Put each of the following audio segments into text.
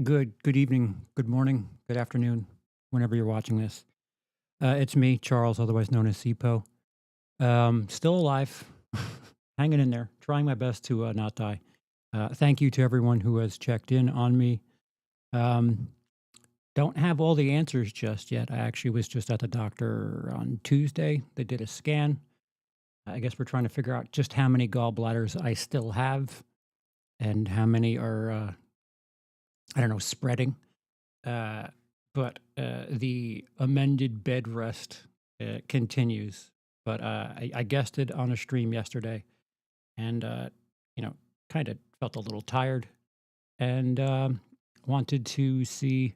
Good evening, good morning, good afternoon, whenever you're watching this. It's me, Charles, otherwise known as Sipo. Still alive, hanging in there, trying my best to not die. Thank you to everyone who has checked in on me. Um, don't have all the answers just yet. I actually was just at the doctor on Tuesday. They did a scan. I guess we're trying to figure out just how many gallbladders I still have and how many are, I don't know, spreading. Uh, but the amended bed rest continues. But I guessed it on a stream yesterday, and you know, kind of felt a little tired, and wanted to see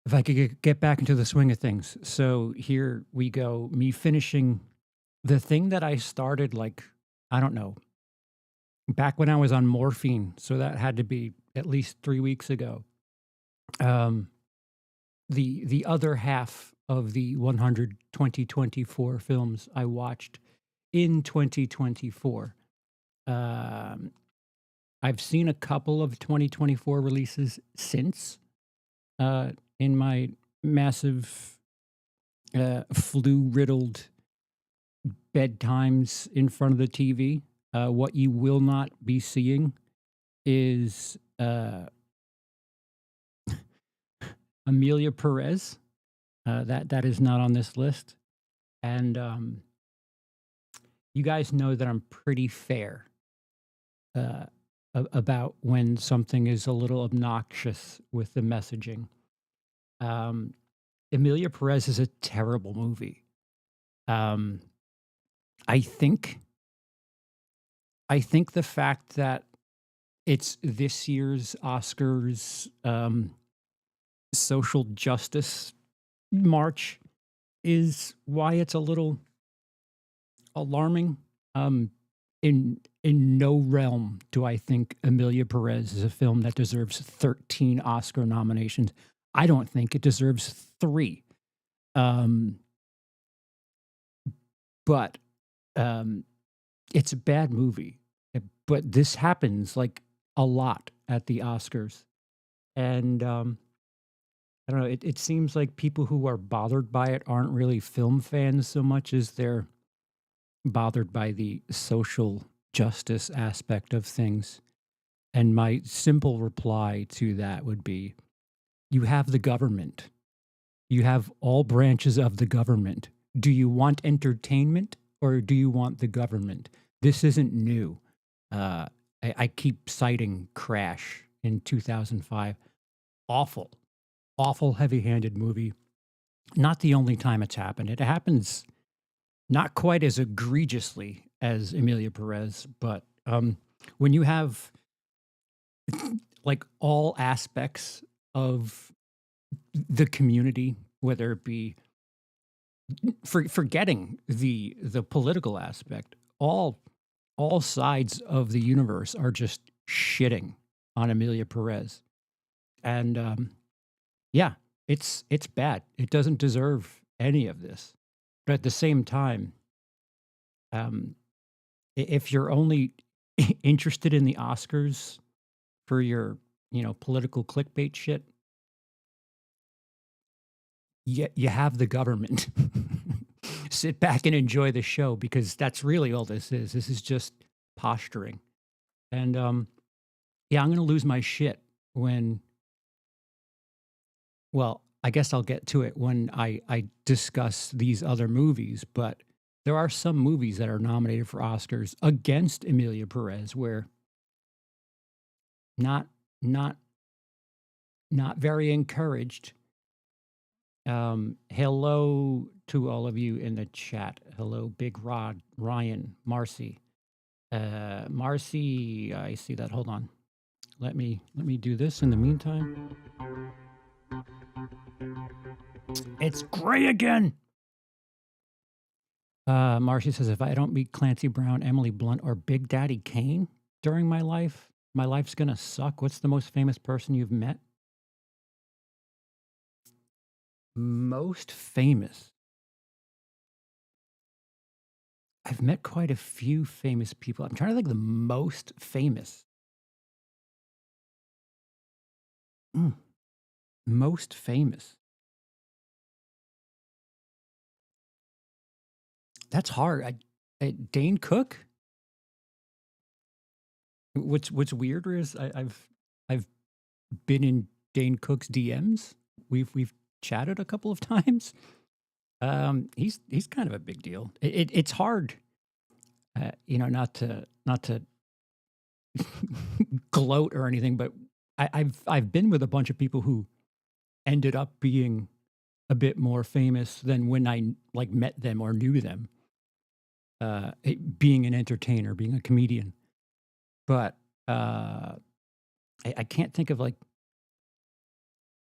if I could get back into the swing of things. So here we go. Me finishing the thing that I started, like, I don't know, back when I was on morphine. So that had to be at least 3 weeks ago. Um, the other half of the 100 2024 films I watched in 2024. Um, I've seen a couple of 2024 releases since in my massive flu riddled bedtimes in front of the TV. What you will not be seeing is Amelia Perez. That is not on this list. And you guys know that I'm pretty fair uh, about when something is a little obnoxious with the messaging. Um, Emilia Perez is a terrible movie. Um, I think I think the fact that it's this year's Oscars social justice march is why it's a little alarming. Um, in no realm do I think Emilia Perez is a film that deserves 13 Oscar nominations. I don't think it deserves 3. Um, but um, it's a bad movie. But this happens like a lot at the Oscars, and I don't know. It seems like people who are bothered by it aren't really film fans so much as they're bothered by the social justice aspect of things. And my simple reply to that would be you have the government, you have all branches of the government. Do you want entertainment or do you want the government? This isn't new. Uh, I keep citing Crash in 2005. Awful, awful heavy handed movie. Not the only time it's happened. It happens not quite as egregiously as Emilia Perez, but when you have like all aspects of the community, whether it be forgetting the political aspect, all sides of the universe are just shitting on Emilia Perez, and yeah, it's bad. It doesn't deserve any of this, but at the same time, um, if you're only interested in the Oscars for your political clickbait shit, you have the government. Sit back and enjoy the show because that's really all this is. This is just posturing. And yeah, I'm going to lose my shit when, well, I guess I'll get to it when I discuss these other movies, but there are some movies that are nominated for Oscars against Emilia Perez where not not not very encouraged. Hello to all of you in the chat. Hello, Big Rod, Ryan, Marcy. Marcy, I see that. Hold on. Let me do this in the meantime. It's gray again. Marcy says, if I don't meet Clancy Brown, Emily Blunt, or Big Daddy Kane during my life's gonna suck. What's the most famous person you've met? Most famous. I've met quite a few famous people. I'm trying to think of the most famous. Mm, most famous. That's hard. Dane Cook. What's weirder is I've been in Dane Cook's DMs. We've chatted a couple of times. He's kind of a big deal. It's hard, not to gloat or anything, but I've been with a bunch of people who ended up being a bit more famous than when I like met them or knew them. Being an entertainer, being a comedian, but I can't think of like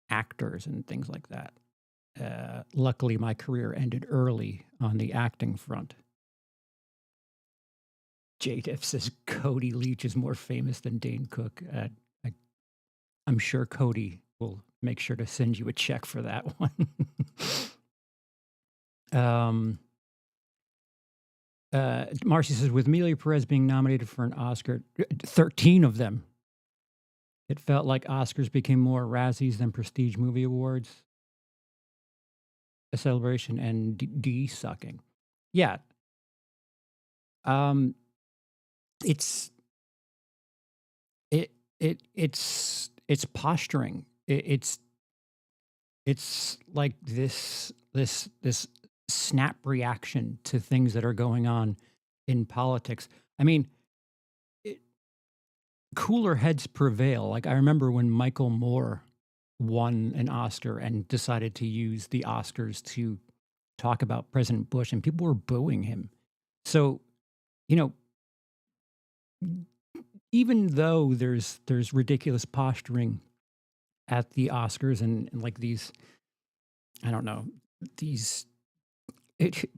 actors and things like that. Luckily, my career ended early on the acting front. JDF says Cody Leach is more famous than Dane Cook. I, I'm sure Cody will make sure to send you a check for that one. um, Marcy says, with Amelia Perez being nominated for an Oscar, 13 of them. It felt like Oscars became more Razzies than prestige movie awards. A celebration and sucking. Yeah. Um, it's it's posturing. It's like this snap reaction to things that are going on in politics. I mean, it, cooler heads prevail. Like I remember when Michael Moore won an Oscar and decided to use the Oscars to talk about President Bush, and people were booing him. So, you know, even though there's ridiculous posturing at the Oscars and like these, I don't know, these it,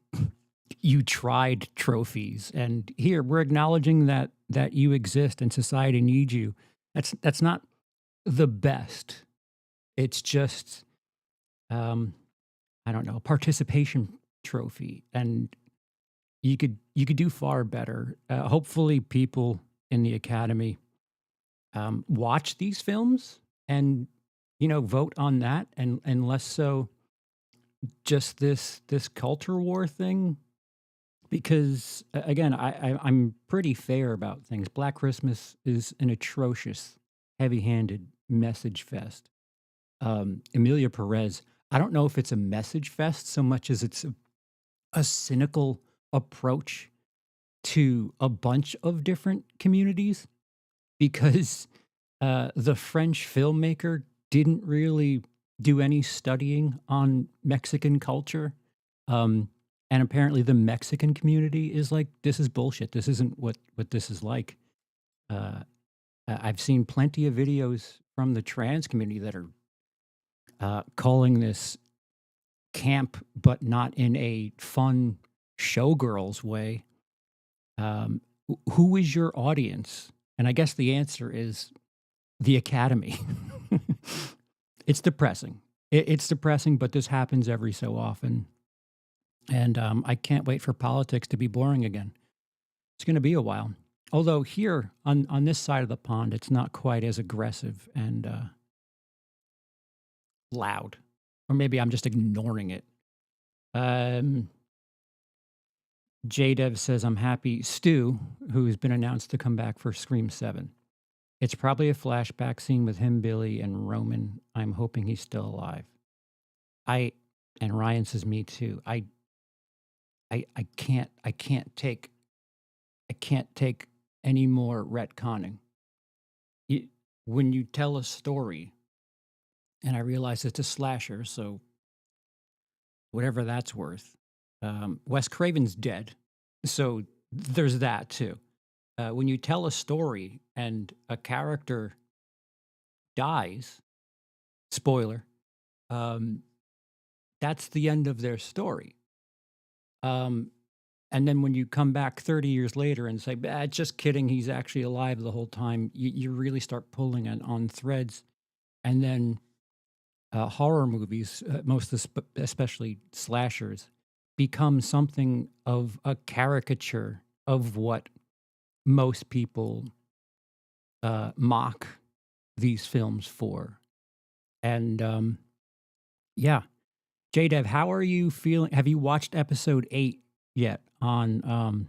you tried trophies, and here we're acknowledging that you exist and society needs you. That's not the best. It's just I don't know, a participation trophy, and you could do far better. Hopefully, people in the Academy watch these films and vote on that, and less so just this culture war thing. Because again, I'm pretty fair about things. Black Christmas is an atrocious, heavy-handed message fest. Amelia Perez, I don't know if it's a message fest so much as it's a cynical approach to a bunch of different communities, because the French filmmaker didn't really do any studying on Mexican culture. Um, and apparently the Mexican community is like, this is bullshit. This isn't what this is like. Uh, I've seen plenty of videos from the trans community that are calling this camp, but not in a fun showgirls way. Who is your audience? And I guess the answer is the Academy. It's depressing. It's depressing, but this happens every so often. And I can't wait for politics to be boring again. It's going to be a while. Although here on this side of the pond, it's not quite as aggressive and loud. Or maybe I'm just ignoring it. Um, JDev says, I'm happy. Stu, who has been announced to come back for Scream 7. It's probably a flashback scene with him, Billy, and Roman. I'm hoping he's still alive. And Ryan says, me too. I can't take any more retconning. When you tell a story, and I realize it's a slasher, so whatever that's worth. Wes Craven's dead, so there's that too. When you tell a story and a character dies, spoiler, um, that's the end of their story. And then when you come back 30 years later and say, just kidding, he's actually alive the whole time, you really start pulling on threads. And then horror movies, especially slashers, become something of a caricature of what most people mock these films for. And yeah, JDev, how are you feeling? Have you watched episode 8 yet on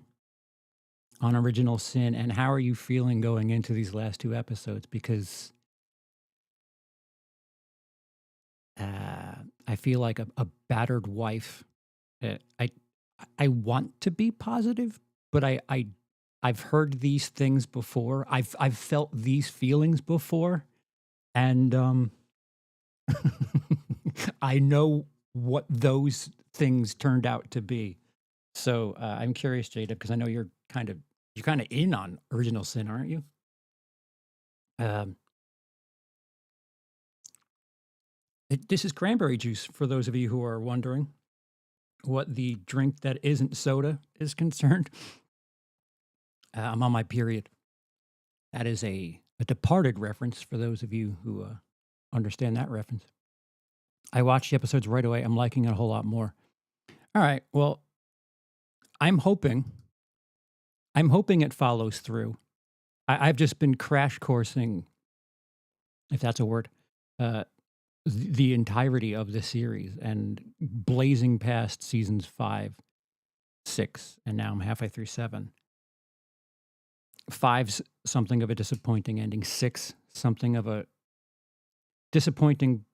Original Sin? And how are you feeling going into these last two episodes? Because I feel like a battered wife. Uh, I I want to be positive, but I've heard these things before. I've felt these feelings before, and I know what those things turned out to be. So I'm curious, Jada, because I know you're kind of in on Original Sin, aren't you? Um, this is cranberry juice for those of you who are wondering what the drink that isn't soda is concerned. I'm on my period. That is a Departed reference for those of you who understand that reference. I watched the episodes right away. I'm liking it a whole lot more. All right. Well, I'm hoping I'm hoping it follows through. I've just been crash coursing, if that's a word, uh, the entirety of the series and blazing past seasons 5, 6, and now I'm halfway through 7. 5's something of a disappointing ending. 6, something of a disappointing,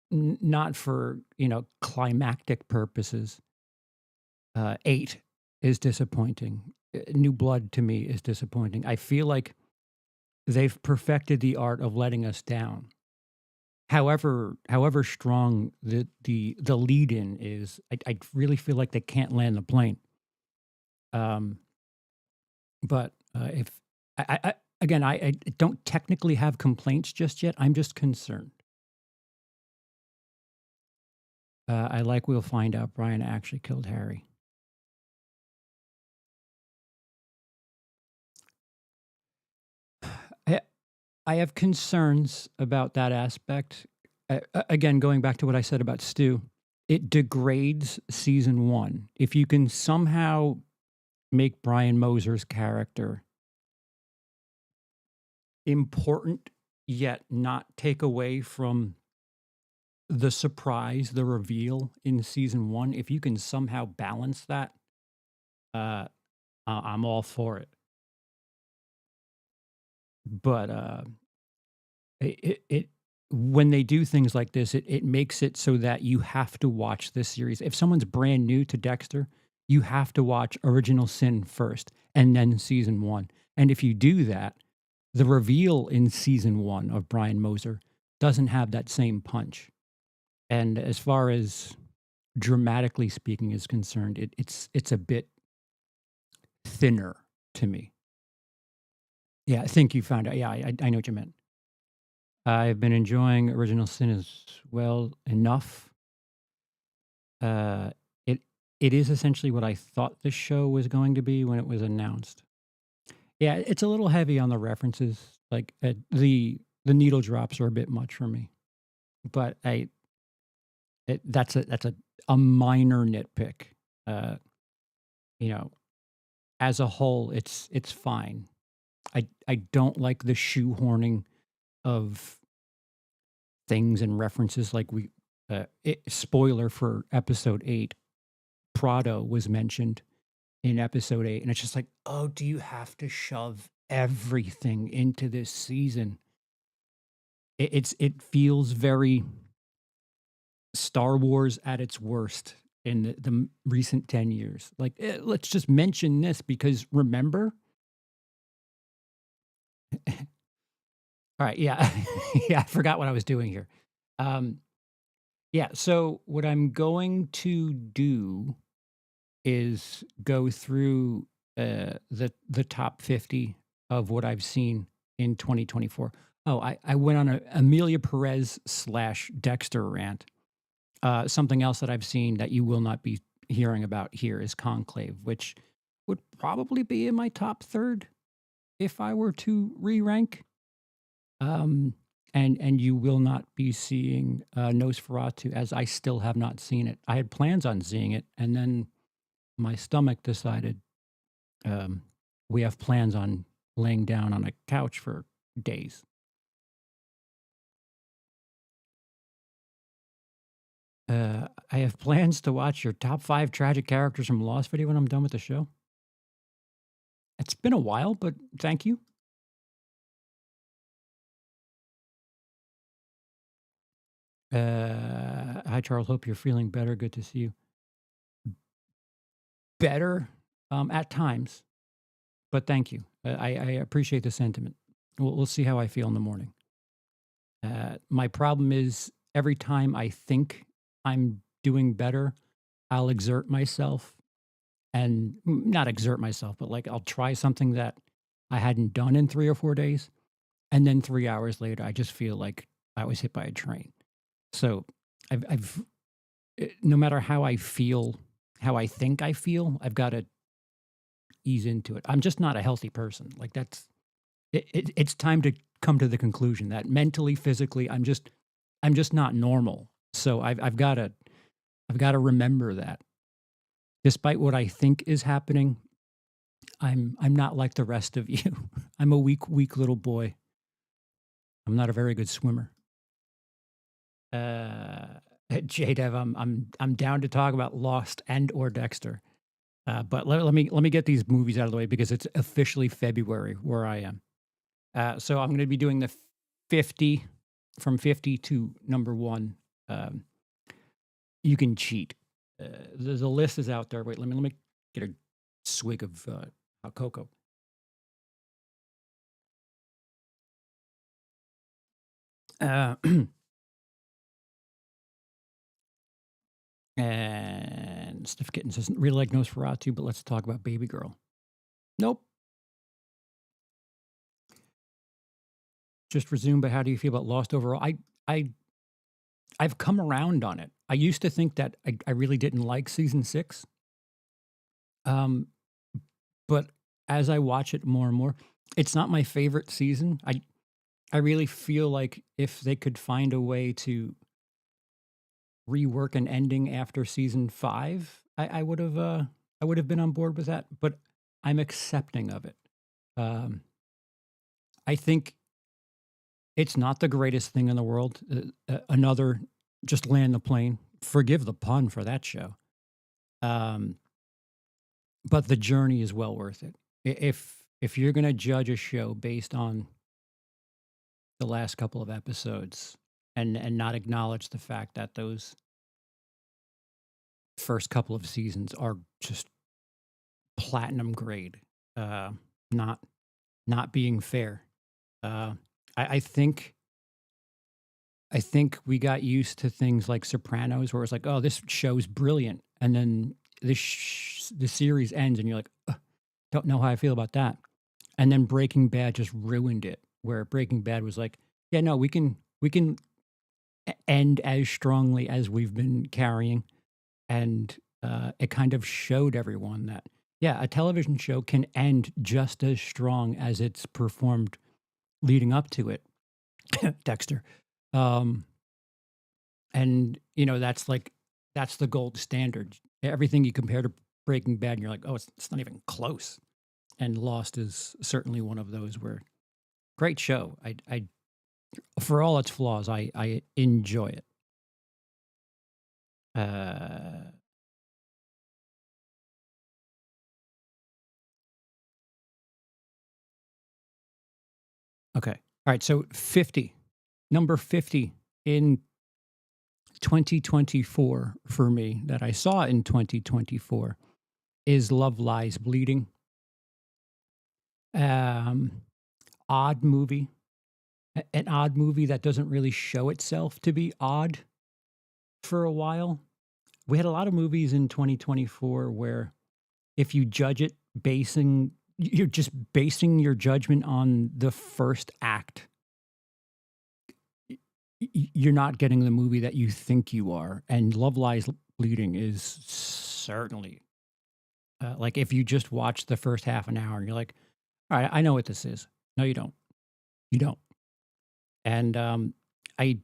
not for climactic purposes. 8 is disappointing. New Blood to me is disappointing. I feel like they've perfected the art of letting us down. However strong the lead in is, I really feel like they can't land the plane. Um, but if I again, I don't technically have complaints just yet. I'm just concerned. I like we'll find out Brian actually killed Harry. I I have concerns about that aspect. Again, going back to what I said about Stu, it degrades season 1. If you can somehow make Brian Moser's character important, yet not take away from the surprise, the reveal in season 1, if you can somehow balance that, uh, I'm all for it. But it when they do things like this, it makes it so that you have to watch this series. If someone's brand new to Dexter, you have to watch Original Sin first and then season 1. And if you do that, the reveal in season 1 of Brian Moser doesn't have that same punch. And as far as dramatically speaking is concerned, it's a bit thinner to me. Yeah, I think you found out. Yeah, I know what you meant. I've been enjoying Original Sin as well enough. Uh, it it is essentially what I thought the show was going to be when it was announced. Yeah, it's a little heavy on the references. Like the needle drops are a bit much for me, but that's a minor nitpick. Uh, you know, as a whole, it's fine. I don't like the shoehorning of things and references like spoiler for episode 8, Prado was mentioned in episode 8, and it's just like, "Oh, do you have to shove everything into this season?" It feels very Star Wars at its worst in the recent 10 years. Like, let's just mention this because remember? All right, yeah. Yeah, I forgot what I was doing here. Um, yeah, so what I'm going to do is go through the top 50 of what I've seen in 2024. Oh, I went on a Amelia Perez slash Dexter rant. Something else that I've seen that you will not be hearing about here is Conclave, which would probably be in my top third if I were to re-rank. Um, and you will not be seeing Nosferatu, as I still have not seen it. I had plans on seeing it, and then my stomach decided um, we have plans on laying down on a couch for days. I have plans to watch your top 5 tragic characters from Lost video when I'm done with the show. It's been a while, but thank you. Hi, Charles. Hope you're feeling better. Good to see you. Better at times, but thank you. I appreciate the sentiment. We'll see how I feel in the morning. My problem is every time I think I'm doing better, I'll exert myself and not exert myself, but like I'll try something that I hadn't done in 3 or 4 days. And then 3 hours later, I just feel like I was hit by a train. So no matter how I feel, how I think I feel, I've got to ease into it. I'm just not a healthy person. Like it's time to come to the conclusion that mentally, physically, I'm just not normal. So I've got to remember that despite what I think is happening, I'm not like the rest of you. I'm a weak little boy. I'm not a very good swimmer. JDev, I'm down to talk about Lost and or Dexter. But let me get these movies out of the way because it's officially February where I am. So I'm going to be doing the 50 from 50 to number 1. You can cheat. The list is out there. Wait, let me get a swig of hot cocoa. And Sniff Kittens doesn't really like Nosferatu, but let's talk about Baby Girl. Nope. Just resume, but how do you feel about Lost overall? I've come around on it. I used to think that I really didn't like season 6. But as I watch it more and more, it's not my favorite season. I really feel like if they could find a way to rework an ending after season 5, I would have been on board with that. But I'm accepting of it. I think it's not the greatest thing in the world. Another just land the plane. Forgive the pun for that show. But the journey is well worth it. If you're going to judge a show based on the last couple of episodes and not acknowledge the fact that those first couple of seasons are just platinum grade, not being fair. I think we got used to things like Sopranos, where it's like, oh, this show's brilliant, and then the series ends, and you're like, don't know how I feel about that. And then Breaking Bad just ruined it, where Breaking Bad was like, yeah, no, we can end as strongly as we've been carrying, and it kind of showed everyone that, yeah, a television show can end just as strong as it's performed leading up to it. Dexter. And that's the gold standard. Everything you compare to Breaking Bad, and you're like, oh, it's not even close. And Lost is certainly one of those where great show. I for all its flaws, I enjoy it. Okay. All right. So 50, number 50 in 2024 for me that I saw in 2024 is Love Lies Bleeding. Odd movie. An odd movie that doesn't really show itself to be odd for a while. We had a lot of movies in 2024 where if you judge it you're just basing your judgment on the first act. You're not getting the movie that you think you are. And Love Lies Bleeding is certainly like if you just watch the first half an hour and you're like, all right, I know what this is. No, you don't. You don't. And I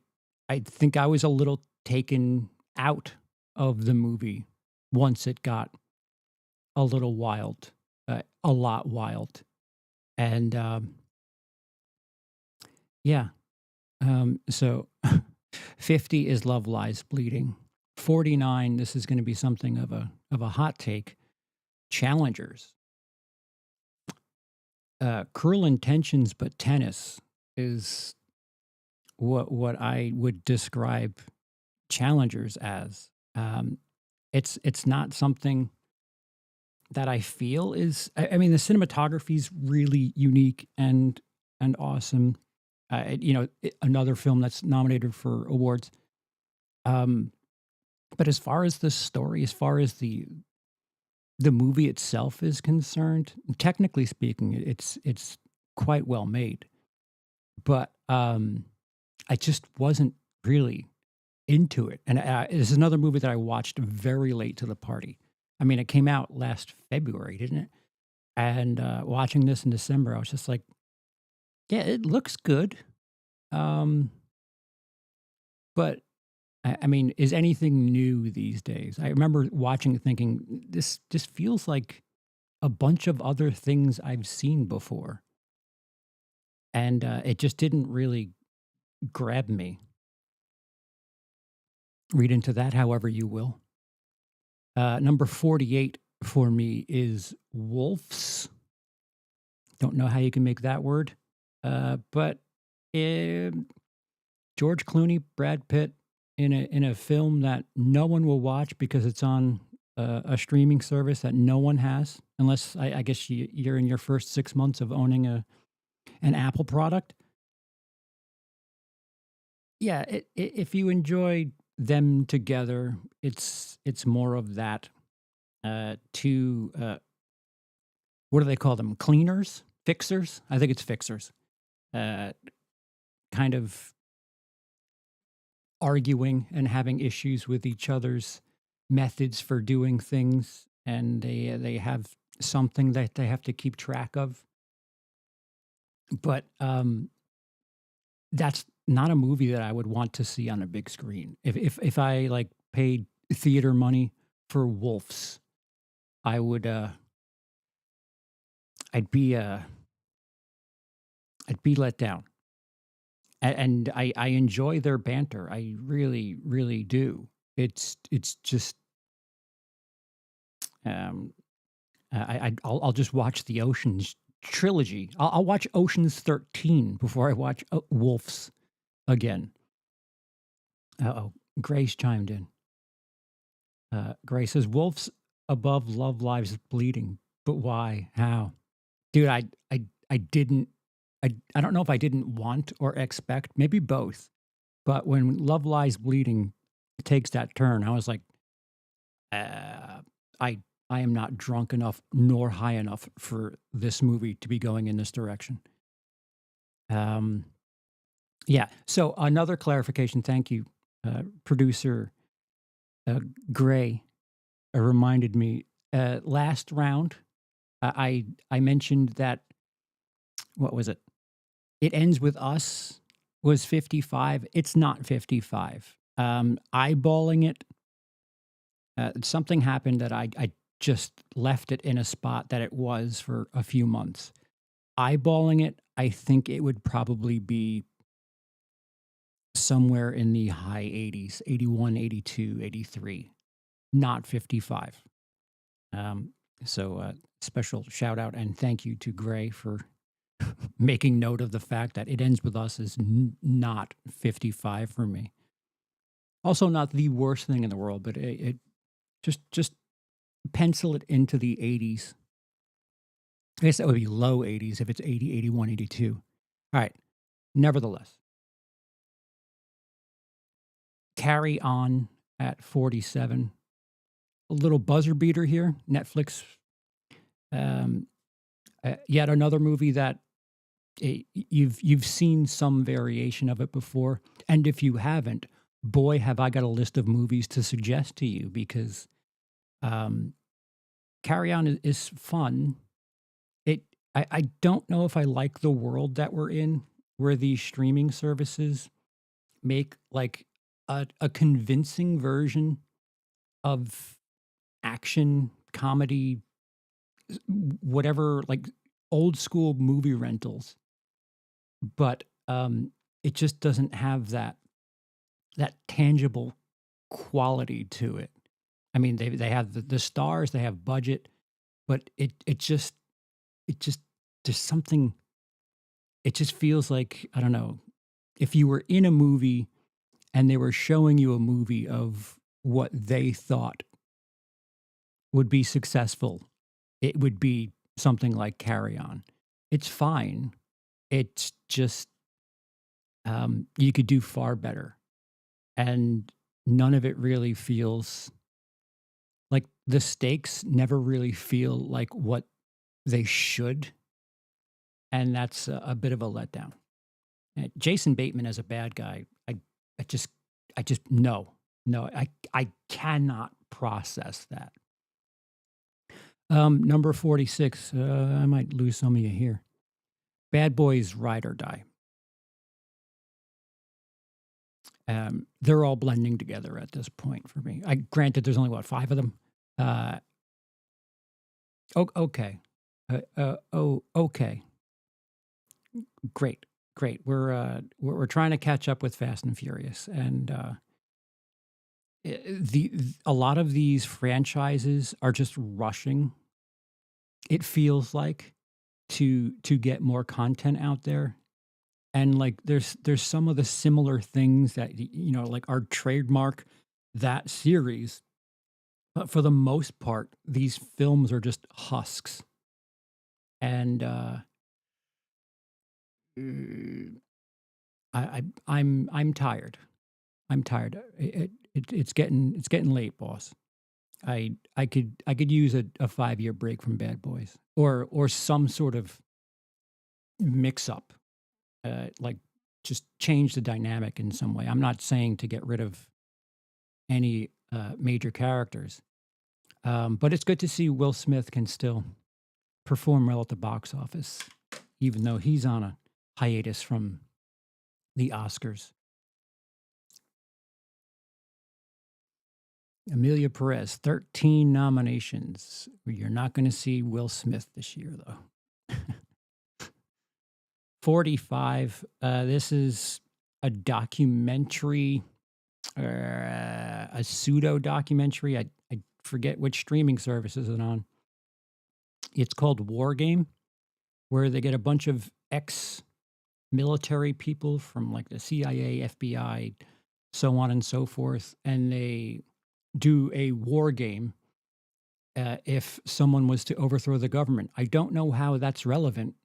think I was a little taken out of the movie once it got a little wild, a lot wild. And yeah, so 50 is Love Lies Bleeding. 49, this is gonna be something of a hot take. Challengers. Cruel Intentions, but tennis is what I would describe Challengers as. It's not something that I feel is I mean, the cinematography is really unique and awesome. Another film that's nominated for awards. Um, but as far as the story, as far as the movie itself is concerned, technically speaking, it's quite well made. But I just wasn't really into it. And this is another movie that I watched very late to the party. I mean, it came out last February, didn't it? And watching this in December, I was just like, yeah, it looks good. Um, but I mean, is anything new these days? I remember watching it thinking, this just feels like a bunch of other things I've seen before. And it just didn't really grab me. Read into that however you will. Number 48 for me is wolves. Don't know how you can make that word. But George Clooney, Brad Pitt in a film that no one will watch because it's on a streaming service that no one has, unless I guess you're in your first 6 months of owning an Apple product. Yeah, if you enjoy them together, it's more of that. Two, what do they call them? Cleaners, fixers. I think it's fixers. Uh, kind of arguing and having issues with each other's methods for doing things, and they have something that they have to keep track of. But that's not a movie that I would want to see on a big screen. If I like paid theater money for Wolves, I would I'd be uh I'd be let down. And I enjoy their banter. I really really do. It's just um I'll just watch the Oceans trilogy. I'll watch Oceans 13 before I watch Wolves again. Uh-oh. Grace chimed in. Grace says Wolves above Love Lives Bleeding. But why? How? Dude, I didn't I don't know if I didn't want or expect, maybe both. But when Love Lies Bleeding takes that turn, I was like, uh, I I am not drunk enough nor high enough for this movie to be going in this direction. Um, yeah. So another clarification. Thank you, producer uh, Gray, reminded me. Last round, I mentioned that what was it? It ends with us was 55. It's not 55. Eyeballing it, something happened that I just left it in a spot that it was for a few months. Eyeballing it, I think it would probably be somewhere in the high 80s, 81, 82, 83, not 55. Um, so special shout out and thank you to Gray for making note of the fact that it ends with us is not 55 for me. Also, not the worst thing in the world, but it just pencil it into the 80s. I guess that would be low 80s if it's 80, 81, 82. All right. Nevertheless, carry on at 47. A little buzzer beater here. Netflix, um, yet another movie that you've seen some variation of it before, and if you haven't, boy, have I got a list of movies to suggest to you because um, Carry On is fun. It I don't know if I like the world that we're in, where these streaming services make like a convincing version of action comedy, whatever, like old school movie rentals, but it just doesn't have that tangible quality to it. I mean, they have the stars, they have budget, but it just there's something. It just feels like, I don't know, if you were in a movie and they were showing you a movie of what they thought would be successful, it would be something like Carry On. It's fine. It's just, you could do far better, and none of it really feels like, the stakes never really feel like what they should, and that's a bit of a letdown. Jason Bateman as a bad guy, I just I just no. No, I cannot process that. Number 46, I might lose some of you here. Bad Boys Ride or Die. They're all blending together at this point for me. I granted there's only what, 5 of them? Uh, okay. Okay. Great. Great. We're trying to catch up with Fast and Furious, and a lot of these franchises are just rushing. It feels like to get more content out there, and like there's some of the similar things that like are trademark that series, but for the most part, these films are just husks, and mm, I'm tired. I'm tired. It's getting late, boss. I could use a 5-year break from Bad Boys, or some sort of mix up, like just change the dynamic in some way. I'm not saying to get rid of any major characters, but it's good to see Will Smith can still perform well at the box office, even though he's on a hiatus from the Oscars. Amelia Perez, 13 nominations. You're not going to see Will Smith this year, though. 45. This is a documentary, a pseudo documentary. I forget which streaming service is it on. It's called War Game, where they get a bunch of ex military people from like the CIA, FBI, so on and so forth, and they do a war game if someone was to overthrow the government. I don't know how that's relevant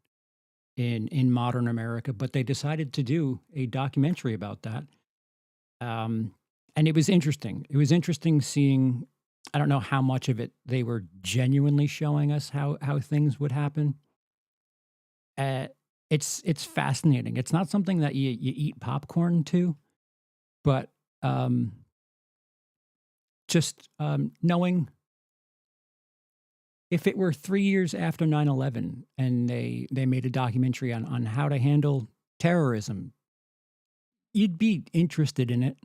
in modern America, but they decided to do a documentary about that. And it was interesting. It was interesting seeing. I don't know how much of it they were genuinely showing us how things would happen. Uh, it's fascinating. It's not something that you eat popcorn to, but just knowing if it were 3 years after 9/11 and they made a documentary on how to handle terrorism, you'd be interested in it.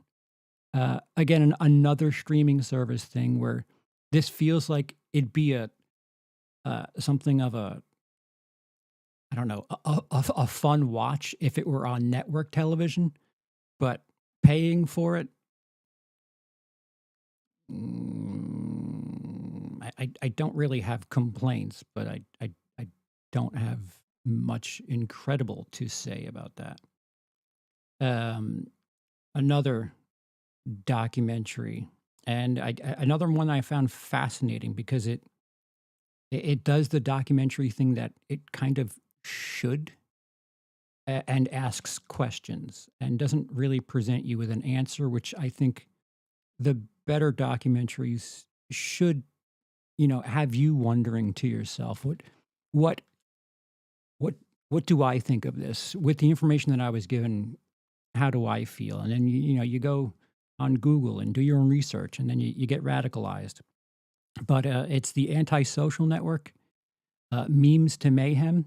Again, another streaming service thing where this feels like it'd be a something of a, I don't know, a fun watch if it were on network television, but paying for it, I don't really have complaints, but I don't have much incredible to say about that. Um, Another documentary, and another one I found fascinating because it does the documentary thing that it kind of should, and asks questions and doesn't really present you with an answer, which I think the better documentaries should, have you wondering to yourself, what what what do I think of this? With the information that I was given, how do I feel? And then you go on Google and do your own research, and then you get radicalized. But it's the Antisocial Network, Memes to Mayhem.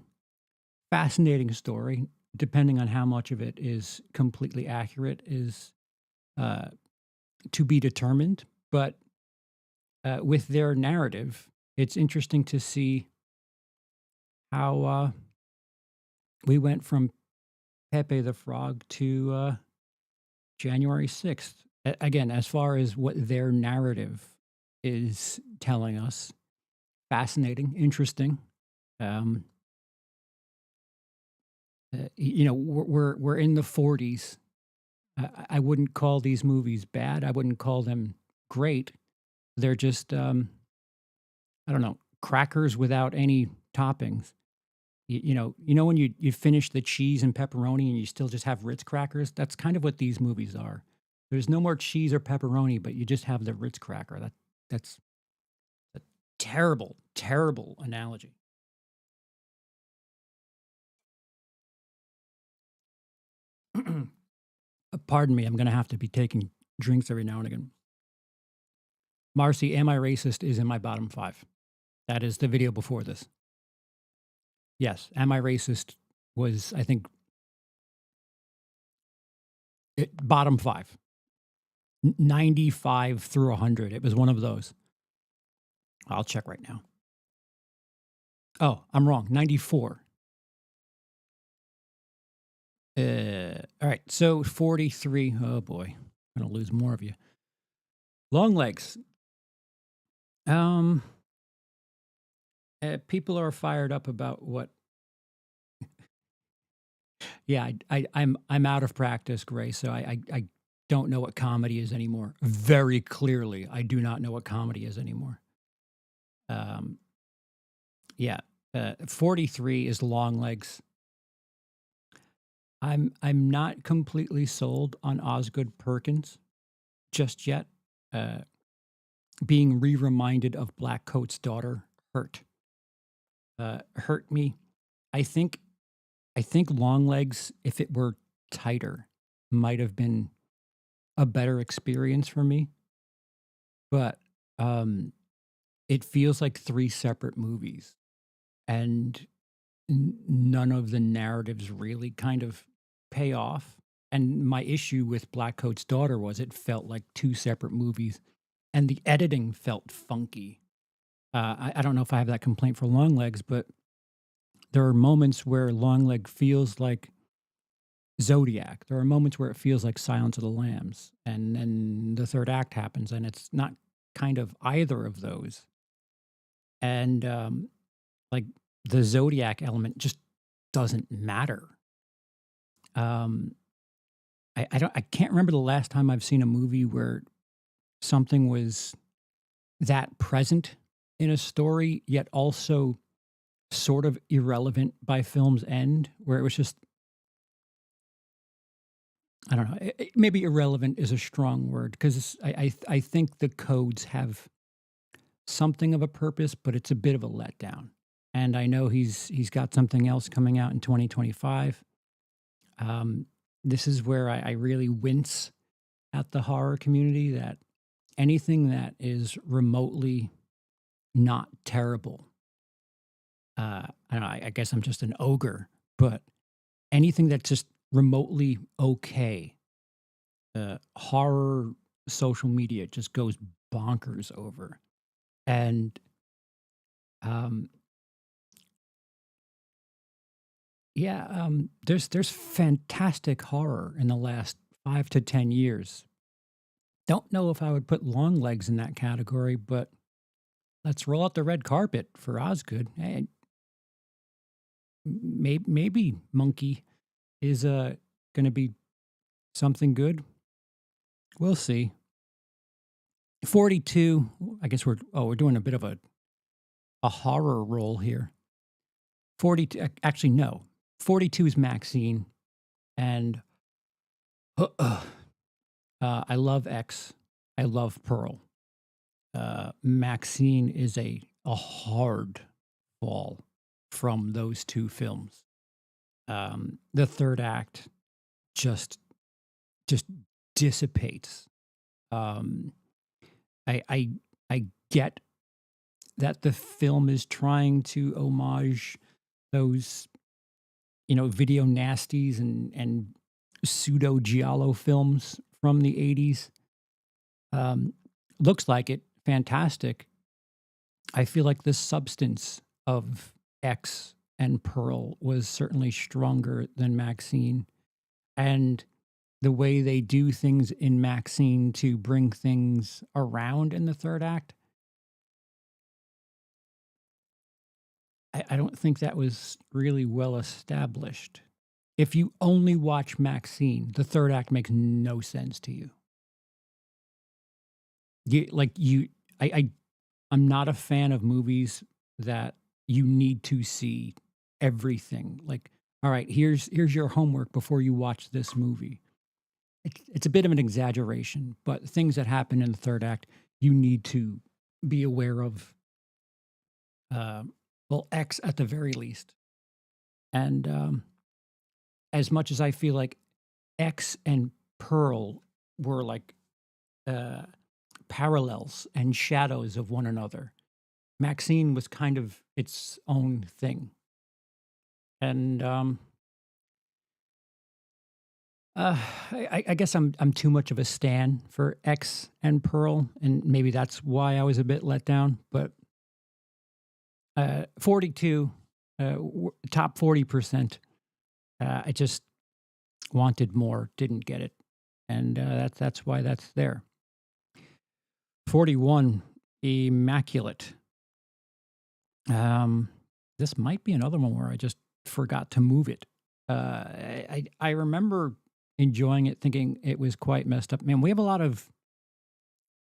Fascinating story. Depending on how much of it is completely accurate is uh, to be determined. But with their narrative, it's interesting to see how we went from Pepe the Frog to January 6th. Again, as far as what their narrative is telling us, fascinating, interesting. Um, we're in the 40s. I wouldn't call these movies bad. I wouldn't call them great. They're just I don't know, crackers without any toppings. You know when you finish the cheese and pepperoni and you still just have Ritz crackers? That's kind of what these movies are. There's no more cheese or pepperoni, but you just have the Ritz cracker. That's a terrible, terrible analogy. Pardon me, I'm gonna have to be taking drinks every now and again. Marcy, Am I Racist is in my bottom 5. That is the video before this. Yes, Am I Racist was, I think, bottom 5. 95 through 100. It was one of those. I'll check right now. Oh, I'm wrong. 94. All right. So 43. Oh boy, I'm gonna lose more of you. Long legs. Um, People are fired up about what. Yeah, I'm out of practice, Gray. So I don't know what comedy is anymore. Very clearly, I do not know what comedy is anymore. Um, yeah. 43 is long legs. I'm not completely sold on Osgood Perkins just yet. Uh, Being re-reminded of Black Coat's daughter hurt me. I think I think Longlegs, if it were tighter, might have been a better experience for me. But um, it feels like three separate movies, and none of the narratives really kind of pay off. And my issue with Black Coat's daughter was it felt like two separate movies, and the editing felt funky. I don't know if I have that complaint for Longlegs, but there are moments where Longleg feels like Zodiac. There are moments where it feels like Silence of the Lambs, and then the third act happens, and it's not kind of either of those. And like the Zodiac element just doesn't matter. Um, I can't remember the last time I've seen a movie where something was that present in a story, yet also sort of irrelevant by film's end, where it was just I don't know. Maybe irrelevant is a strong word because I think the codes have something of a purpose, but it's a bit of a letdown. And I know he's got something else coming out in 2025. Um, this is where I really wince at the horror community that anything that is remotely not terrible. I don't know. I guess I'm just an ogre, but anything that's just remotely okay, horror social media just goes bonkers over. And um, yeah, there's fantastic horror in the last 5 to 10 years. Don't know if I would put Long Legs in that category, but let's roll out the red carpet for Osgood. Hey, maybe Monkey is going to be something good. We'll see. 42. I guess we're doing a bit of a horror roll here. 42. Actually, no. 42 is Maxine, and I love X. I love Pearl. Maxine is a hard fall from those two films. The third act just just dissipates. Um, I get that the film is trying to homage those video nasties and pseudo giallo films from the 80s. Looks like it fantastic. I feel like the substance of X and Pearl was certainly stronger than Maxine, and the way they do things in Maxine to bring things around in the third act, I don't think that was really well established. If you only watch Maxine, the third act makes no sense to you. You like you I I'm not a fan of movies that you need to see everything. Like, all right, here's your homework before you watch this movie. It's a bit of an exaggeration, but things that happen in the third act, you need to be aware of. Uh, well, X at the very least. And as much as I feel like X and Pearl were like uh, parallels and shadows of one another, Maxine was kind of its own thing. And I guess I'm too much of a stan for X and Pearl, and maybe that's why I was a bit let down. But 42, top 40%. I just wanted more, didn't get it, and that's why that's there. 41, Immaculate. This might be another one where I just forgot to move it. I remember enjoying it, thinking it was quite messed up. Man, we have a lot of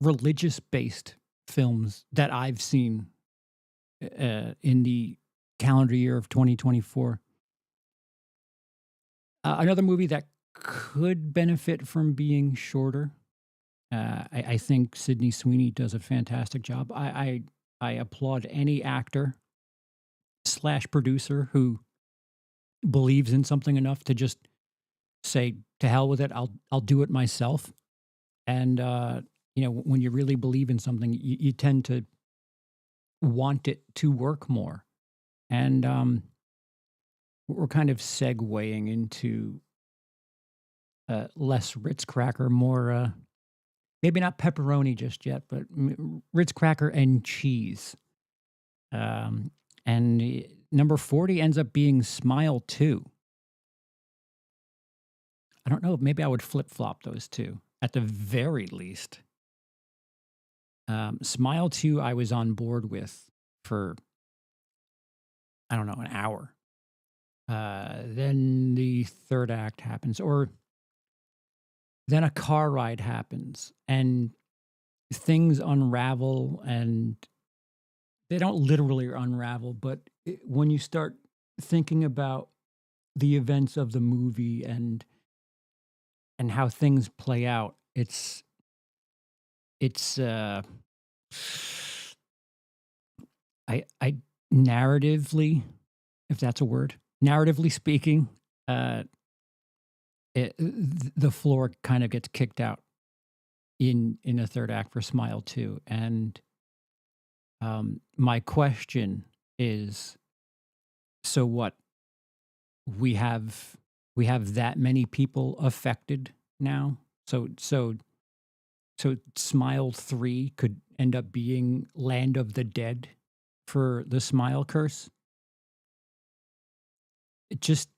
religious based films that I've seen in the calendar year of 2024. Another movie that could benefit from being shorter. I think Sydney Sweeney does a fantastic job. I applaud any actor slash producer who believes in something enough to just say to hell with it. I'll do it myself. And when you really believe in something, you tend to want it to work more. And we're kind of segueing into less Ritz cracker, more maybe not pepperoni just yet, but Ritz cracker and cheese. And number 40 ends up being Smile 2. I don't know. Maybe I would flip flop those two at the very least. Smile 2, I was on board with for, I don't know, an hour. Then the third act happens, or then a car ride happens, and things unravel, and they don't literally unravel, but when you start thinking about the events of the movie and how things play out, it's I narratively, if that's a word, narratively speaking, the floor kind of gets kicked out in a third act for Smile 2. And my question is, so what? We have that many people affected now. So Smile 3 could end up being Land of the Dead for the Smile Curse. It just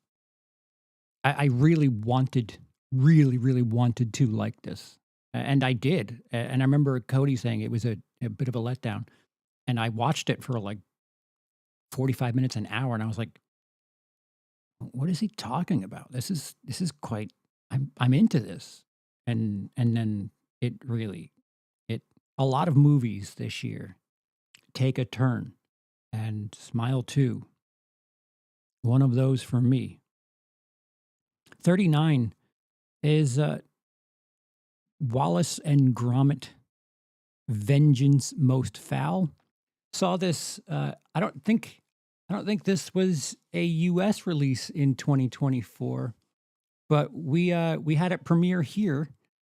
I really really wanted to like this. And I did. And I remember Cody saying it was a bit of a letdown. And I watched it for like 45 minutes, an hour, and I was like, what is he talking about? This is quite I'm into this. And then it really it a lot of movies this year take a turn, and Smile 2, one of those for me. 39 is Wallace and Gromit, Vengeance Most Foul. Saw this. I don't think this was a U.S. release in 2024, but we had it premiere here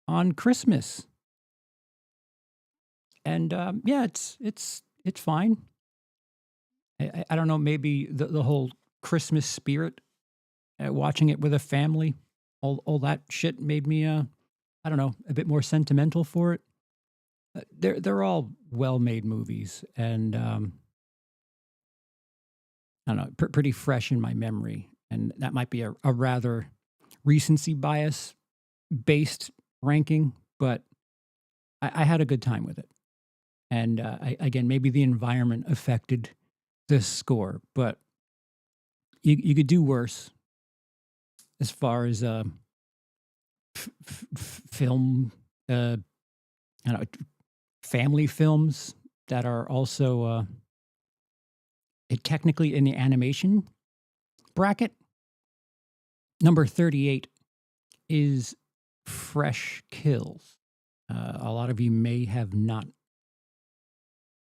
on Christmas, and yeah, it's fine. I don't know, maybe the whole Christmas spirit, watching it with a family, all that shit made me I don't know, a bit more sentimental for it. They're all well made movies, and I don't know, pretty fresh in my memory, and that might be a rather recency bias, based ranking, but I had a good time with it. And again, maybe the environment affected this score, but you could do worse as far as film, uh, I don't know, family films that are also technically in the animation bracket. Number 38 is Fresh Kills. A lot of you may have not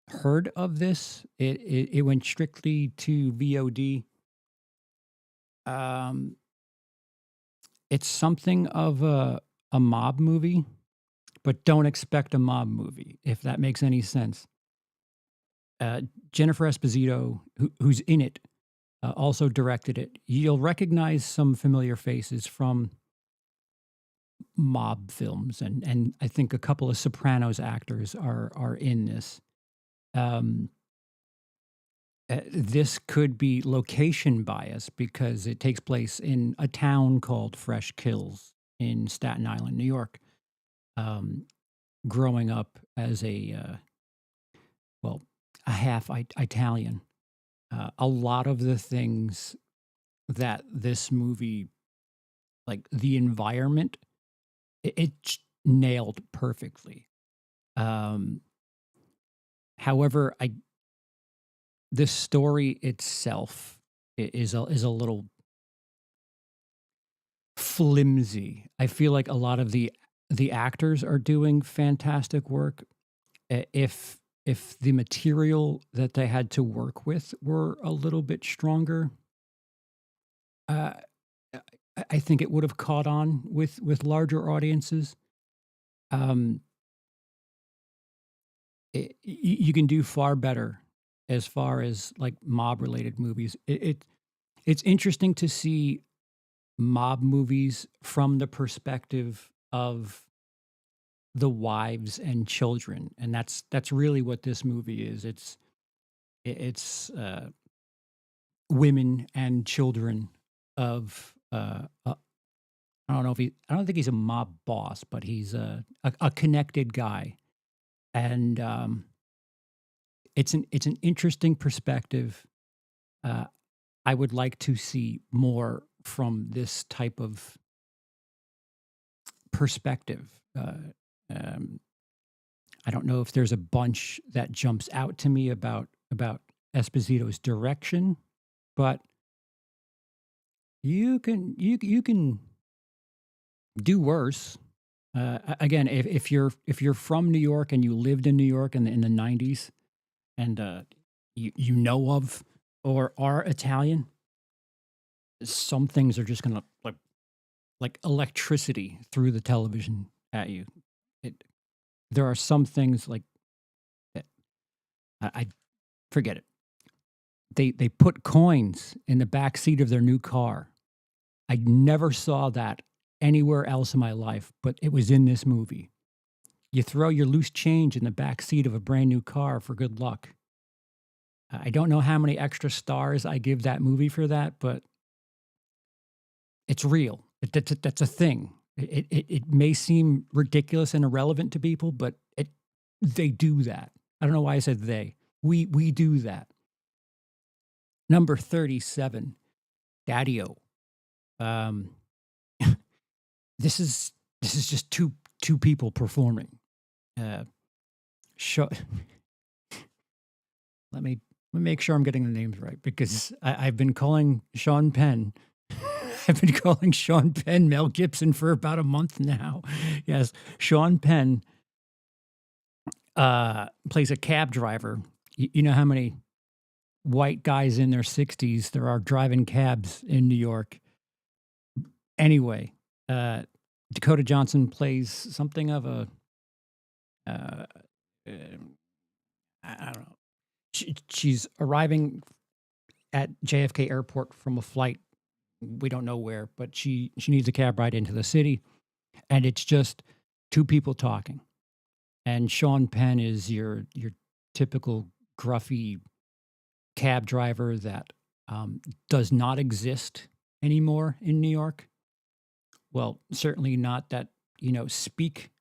heard of this. It went strictly to VOD. Um, it's something of a mob movie, but don't expect a mob movie, if that makes any sense. Uh, Jennifer Esposito, who's in it, also directed it. You'll recognize some familiar faces from mob films, and I think a couple of Sopranos actors are in this. Um, this could be location bias because it takes place in a town called Fresh Kills in Staten Island, New York. Um, growing up as well, a half Italian, a lot of the things that this movie, like the environment, it nailed perfectly. Um, however, the story itself is a little flimsy. I feel like a lot of the actors are doing fantastic work. If the material that they had to work with were a little bit stronger, uh, I think it would have caught on with larger audiences. Um, you can do far better as far as like mob related movies. It's interesting to see mob movies from the perspective of the wives and children, and that's really what this movie is. It's women and children of I don't think he's a mob boss, but he's a connected guy, and it's an interesting perspective. Uh, I would like to see more from this type of perspective. Um, I don't know if there's a bunch that jumps out to me about Esposito's direction, but you can do worse. Again, if you're from New York and you lived in New York in the '90s, and you know of or are Italian, some things are just gonna like electricity through the television at you. It, there are some things like that I forget it. They put coins in the back seat of their new car. I never saw that anywhere else in my life, but it was in this movie. You throw your loose change in the back seat of a brand new car for good luck. I don't know how many extra stars I give that movie for that, but it's real. That's a thing. It may seem ridiculous and irrelevant to people, but they do that. I don't know why I said they. We do that. Number 37, Daddy-O. Um, this is just two people performing. Uh, show, let me make sure I'm getting the names right because I've been calling Sean Penn. I've been calling Sean Penn Mel Gibson for about a month now. Yes, Sean Penn plays a cab driver. You know how many white guys in their 60s there are driving cabs in New York. Anyway, uh, Dakota Johnson plays something of a uh, I don't know. She's arriving at JFK Airport from a flight. We don't know where, but she needs a cab ride into the city, and it's just two people talking. And Sean Penn is your typical gruffy cab driver that does not exist anymore in New York. well, certainly not that, speak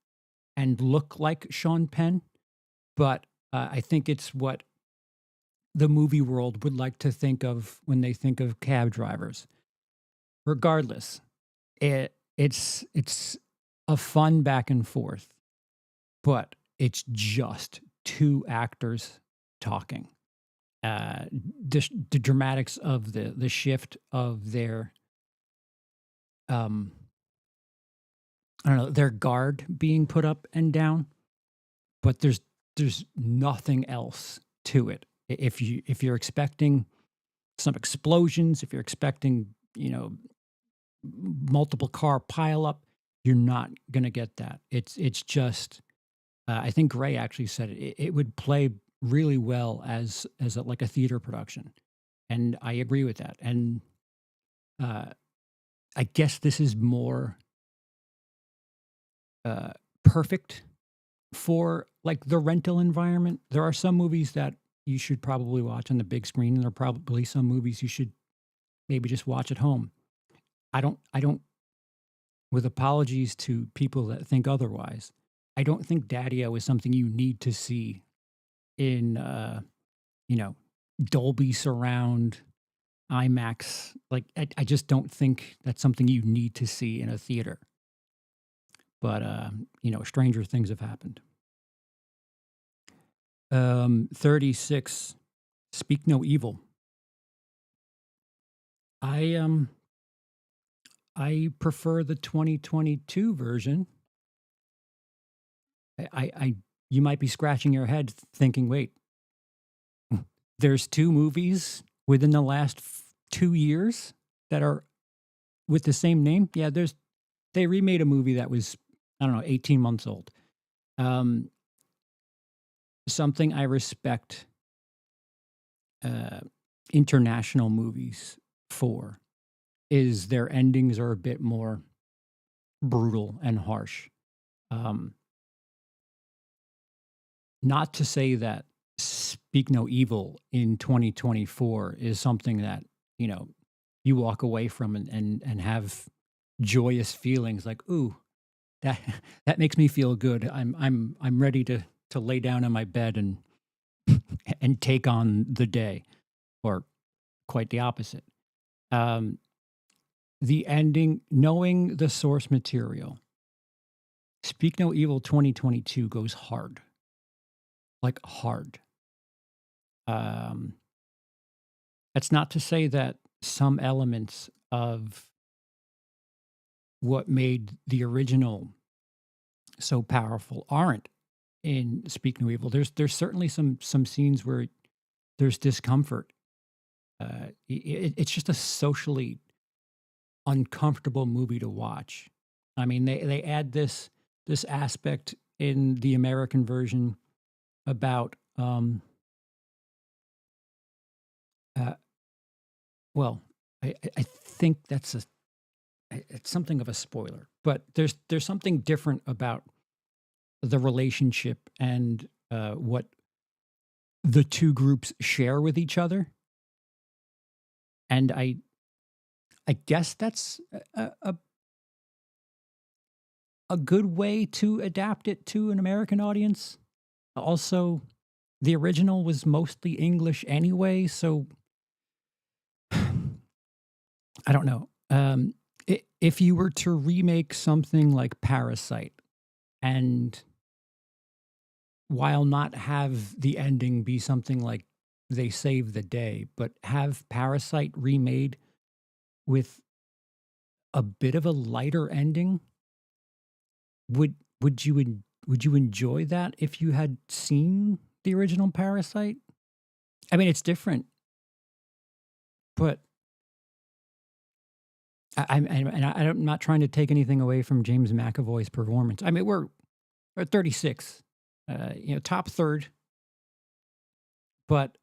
and look like Sean Penn, but I think it's what the movie world would like to think of when they think of cab drivers. Regardless, it's a fun back and forth, but it's just two actors talking. The dramatics of the shift of their um I don't know, their guard being put up and down, but there's nothing else to it. If you're expecting some explosions, if you're expecting, multiple car pileup, you're not gonna get that. It's just I think Gray actually said it would play really well as like a theater production, and I agree with that. And uh, I guess this is more uh, perfect for like the rental environment. There are some movies that you should probably watch on the big screen, and there are probably some movies you should maybe just watch at home. I don't, with apologies to people that think otherwise, I don't think Daddy-O is something you need to see in, you know, Dolby surround, IMAX. Like, I just don't think that's something you need to see in a theater. But, stranger things have happened. 36, Speak No Evil. I, um, I prefer the 2022 version. I you might be scratching your head thinking, "Wait, there's 2 movies within the last 2 years that are with the same name?" Yeah, they remade a movie that was, I don't know, 18 months old. Um, Something I respect, uh, international movies for is their endings are a bit more brutal and harsh. Um, Not to say that Speak No Evil in 2024 is something that, you know, you walk away from and have joyous feelings like, "Ooh, that that makes me feel good. I'm ready to lay down in my bed and and take on the day," or quite the opposite. Um, the ending, knowing the source material, Speak No Evil 2022 goes hard, like hard. Um, that's not to say that some elements of what made the original so powerful aren't in Speak No Evil. There's certainly some scenes where there's discomfort. It's just a socially uncomfortable movie to watch. I mean, they add this aspect in the American version about uh, well, I think that's it's something of a spoiler, but there's something different about the relationship and what the two groups share with each other, and I guess that's a good way to adapt it to an American audience. Also, the original was mostly English anyway, so I don't know. If you were to remake something like Parasite, and while not have the ending be something like they save the day, but have Parasite remade with a bit of a lighter ending, would you enjoy that if you had seen the original Parasite? I mean, it's different, but I'm not trying to take anything away from James McAvoy's performance. I mean, we're at 36, top third, but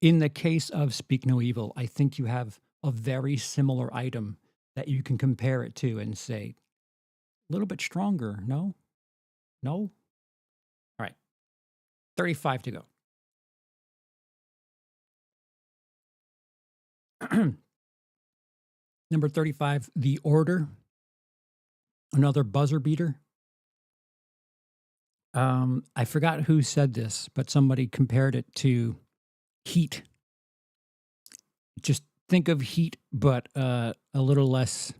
in the case of Speak No Evil, I think you have a very similar item that you can compare it to and say, a little bit stronger. No, no. All right, 35 to go. Number 35, The Order, another buzzer beater. I forgot who said this, but somebody compared it to Heat. Just think of Heat, but a little less.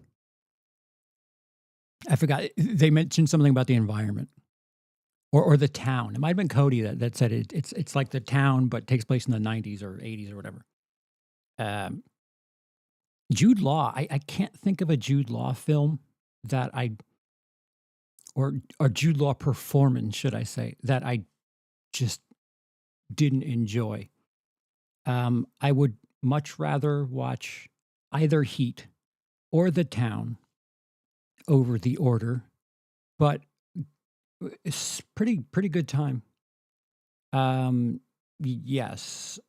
I forgot. They mentioned something about the environment or the town. It might have been Cody that said it's like the town, but takes place in the 90s or 80s or whatever. Um, Jude Law. I can't think of a Jude Law film that I or Jude Law performance, should I say, that I just didn't enjoy. I would much rather watch either Heat or The Town over The Order, but it's pretty good time. Yes,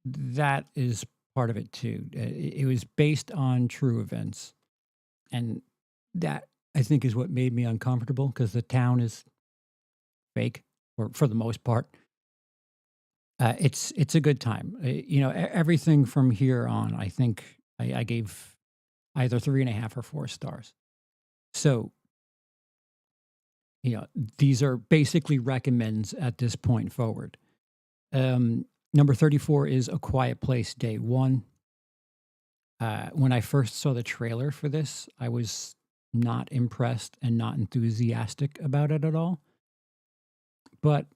that is part of it too. It was based on true events, and that I think is what made me uncomfortable because The Town is fake, or for the most part. It's a good time. Everything from here on, I think I gave either 3.5 or 4 stars. So, you know, these are basically recommends at this point forward. Number 34 is A Quiet Place Day One. When I first saw the trailer for this, I was not impressed and not enthusiastic about it at all. But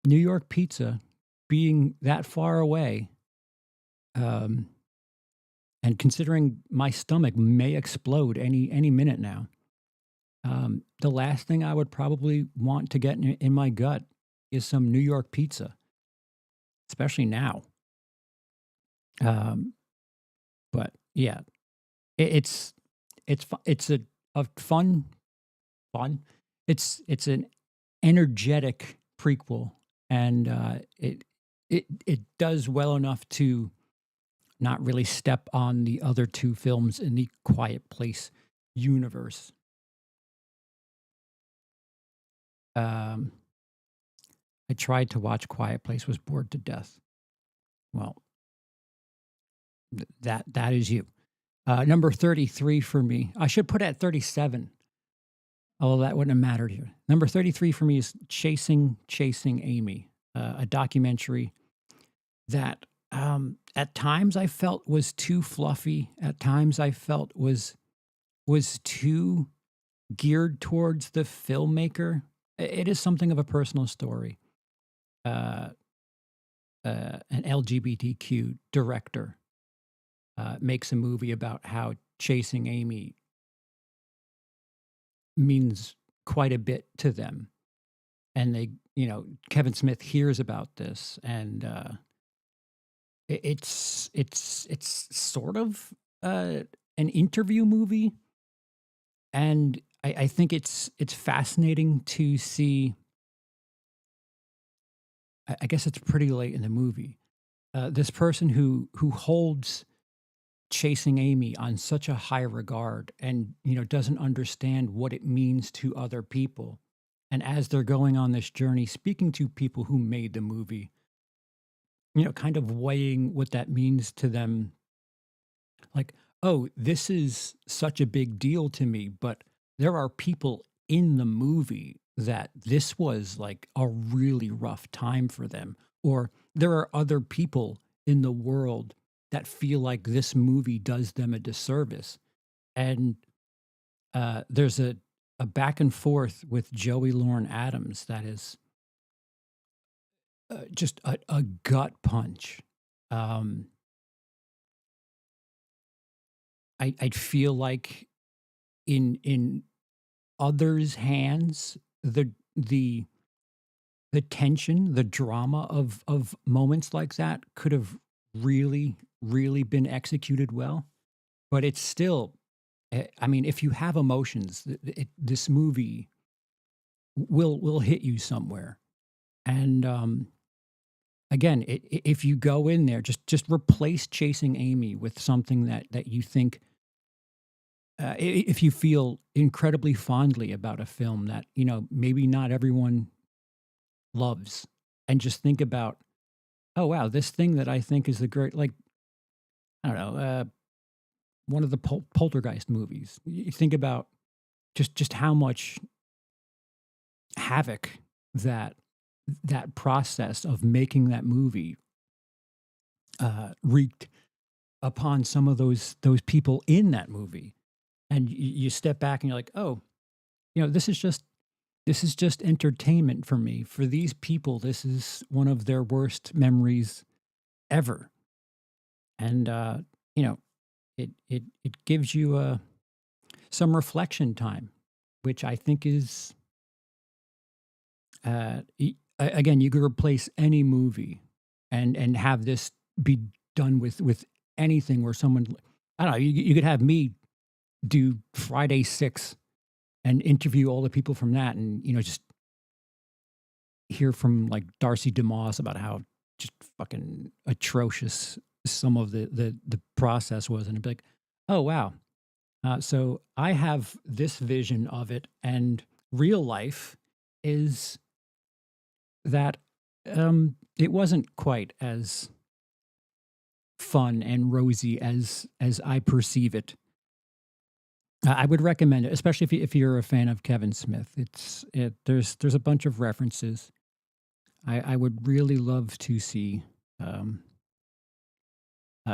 New York pizza being that far away, um, and considering my stomach may explode any minute now, the last thing I would probably want to get in my gut is some New York pizza, especially now. Um, but yeah, it's it's a fun. It's an energetic prequel, and it does well enough to not really step on the other two films in the Quiet Place universe. Um, I tried to watch Quiet Place, was bored to death. Well, that is you. Number 33 for me. I should put it at 37, although that wouldn't have mattered here. Number 33 for me is Chasing Amy, a documentary that at times I felt was too fluffy. At times I felt was too geared towards the filmmaker. It is something of a personal story. Uh, an LGBTQ director makes a movie about how chasing Amy means quite a bit to them. And Kevin Smith hears about this, and it's sort of an interview movie, and I think it's fascinating to see. I guess it's pretty late in the movie. This person who holds chasing Amy on such a high regard, and doesn't understand what it means to other people, and as they're going on this journey, speaking to people who made the movie, kind of weighing what that means to them, like, oh, this is such a big deal to me, but there are people in the movie that this was like a really rough time for them, or there are other people in the world that feel like this movie does them a disservice. And there's a back and forth with Joey Lauren Adams that is just a gut punch. Um, I'd feel like in others' hands, the the tension, the drama of moments like that could have really been executed well. But it's still, I mean, if you have emotions, this movie will hit you somewhere. And again, if you go in there, just replace chasing Amy with something that you think, if you feel incredibly fondly about a film that maybe not everyone loves, and just think about, oh wow, this thing that I think is the great, like, I don't know, one of the Poltergeist movies. You think about just how much havoc that that process of making that movie wreaked upon some of those people in that movie. And you step back and you're like, oh, this is just entertainment for me. For these people, this is one of their worst memories ever. And you know, it gives you some reflection time, which I think is again, you could replace any movie and have this be done with anything where someone, I don't know, you could have me do Friday 6 and interview all the people from that, and just hear from like Darcy DeMoss about how just fucking atrocious some of the process was, and it'd be like, oh wow, so I have this vision of it, and real life is that it wasn't quite as fun and rosy as I perceive it. I would recommend it, especially if you're a fan of Kevin Smith. There's a bunch of references. I would really love to see um,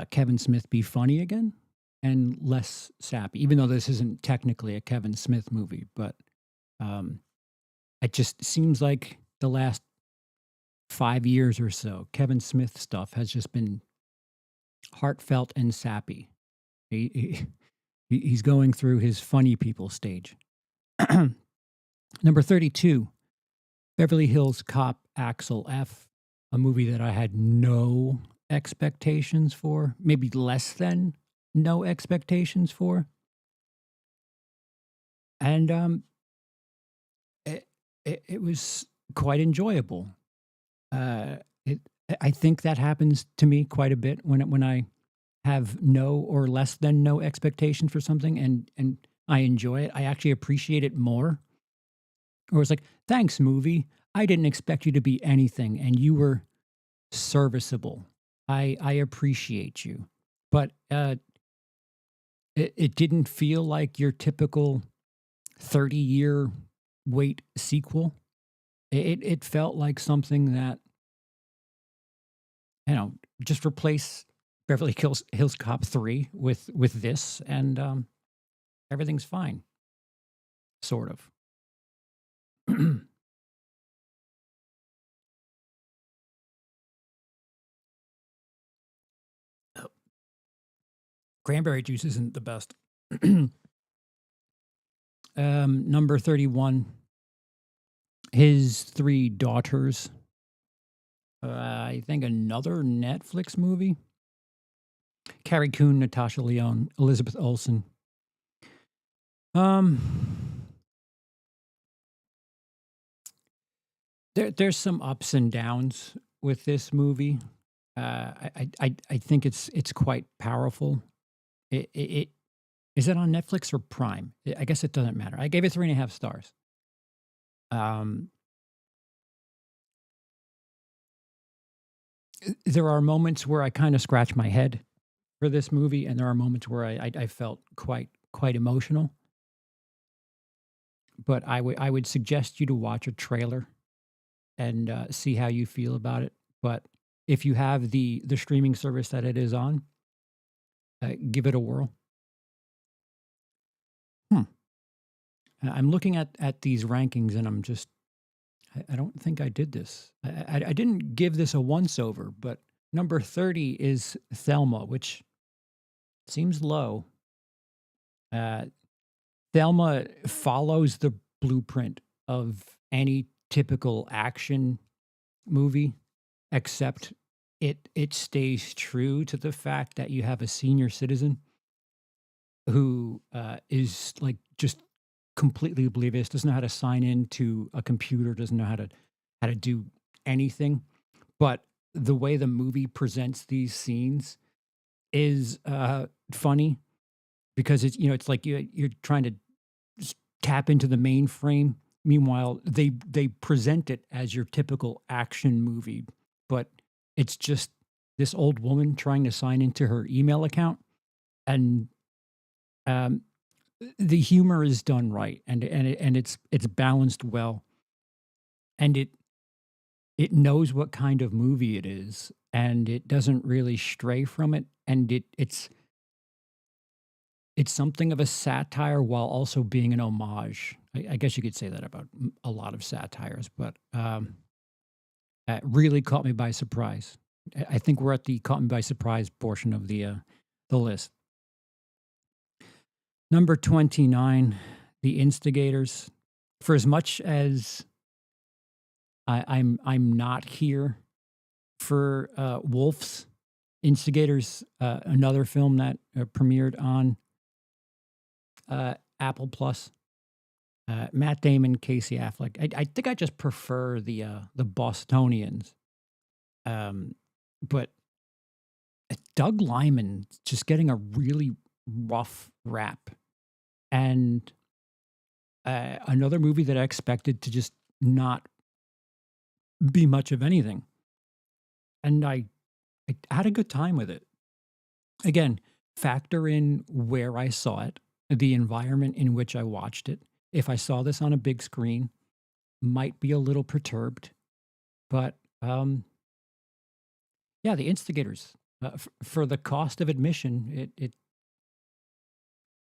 Kevin Smith be funny again and less sappy, even though this isn't technically a Kevin Smith movie. But um, it just seems like the last 5 years or so, Kevin Smith stuff has just been heartfelt and sappy. He's going through his funny people stage. Number 32, Beverly Hills Cop Axel F, a movie that I had no expectations for, maybe less than no expectations for. And it was quite enjoyable. It I think that happens to me quite a bit when I have no or less than no expectation for something, and I enjoy it. I actually appreciate it more. Or it's like, thanks, movie. I didn't expect you to be anything, and you were serviceable. I appreciate you, but it didn't feel like your typical 30-year wait sequel. It felt like something that, just replace Hills Cop 3 with this, and everything's fine, sort of. Cranberry juice isn't the best. Number 31, His Three Daughters. I think another Netflix movie. Carrie Coon, Natasha Lyonne, Elizabeth Olsen. There's some ups and downs with this movie. I think it's quite powerful. It is it on Netflix or Prime? I guess it doesn't matter. I gave it 3.5 stars. Um, there are moments where I kind of scratch my head for this movie, and there are moments where I felt quite emotional. But I would suggest you to watch a trailer and see how you feel about it. But if you have the streaming service that it is on, give it a whirl. Hmm. I'm looking at these rankings, and I'm just I don't think I did this. I didn't give this a once over, but number 30 is Thelma, which seems low. Uh, Thelma follows the blueprint of any typical action movie, except it stays true to the fact that you have a senior citizen who is like just completely oblivious, doesn't know how to sign into a computer, doesn't know how to do anything. But the way the movie presents these scenes is funny because it's like you're trying to tap into the mainframe. Meanwhile, they present it as your typical action movie, but it's just this old woman trying to sign into her email account, and Um, the humor is done right, and it's balanced well, and it knows what kind of movie it is, and it doesn't really stray from it, and it's something of a satire while also being an homage. I guess you could say that about a lot of satires, but really caught me by surprise. I think we're at the caught me by surprise portion of the list. Number 29, The Instigators. For as much as I'm not here for Wolf's Instigators, another film that premiered on Apple Plus. Matt Damon, Casey Affleck. I think I just prefer the Bostonians, um, but Doug Liman just getting a really rough rap, and another movie that I expected to just not be much of anything, and I had a good time with it. Again, factor in where I saw it, the environment in which I watched it. If I saw this on a big screen, might be a little perturbed, but yeah, The Instigators. For the cost of admission,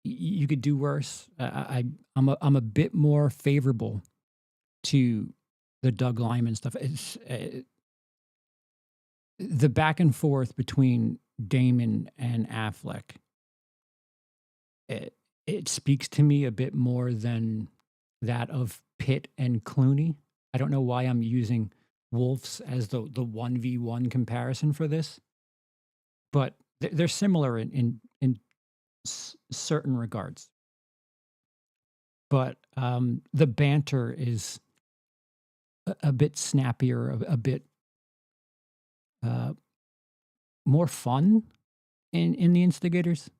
you could do worse. I'm a bit more favorable to the Doug Liman stuff. It's the back and forth between Damon and Affleck. It speaks to me a bit more than that of Pitt and Clooney. I don't know why I'm using Wolves as the 1v1 comparison for this, but they're similar in certain regards. But the banter is a bit snappier, a bit uh, more fun in the Instigators,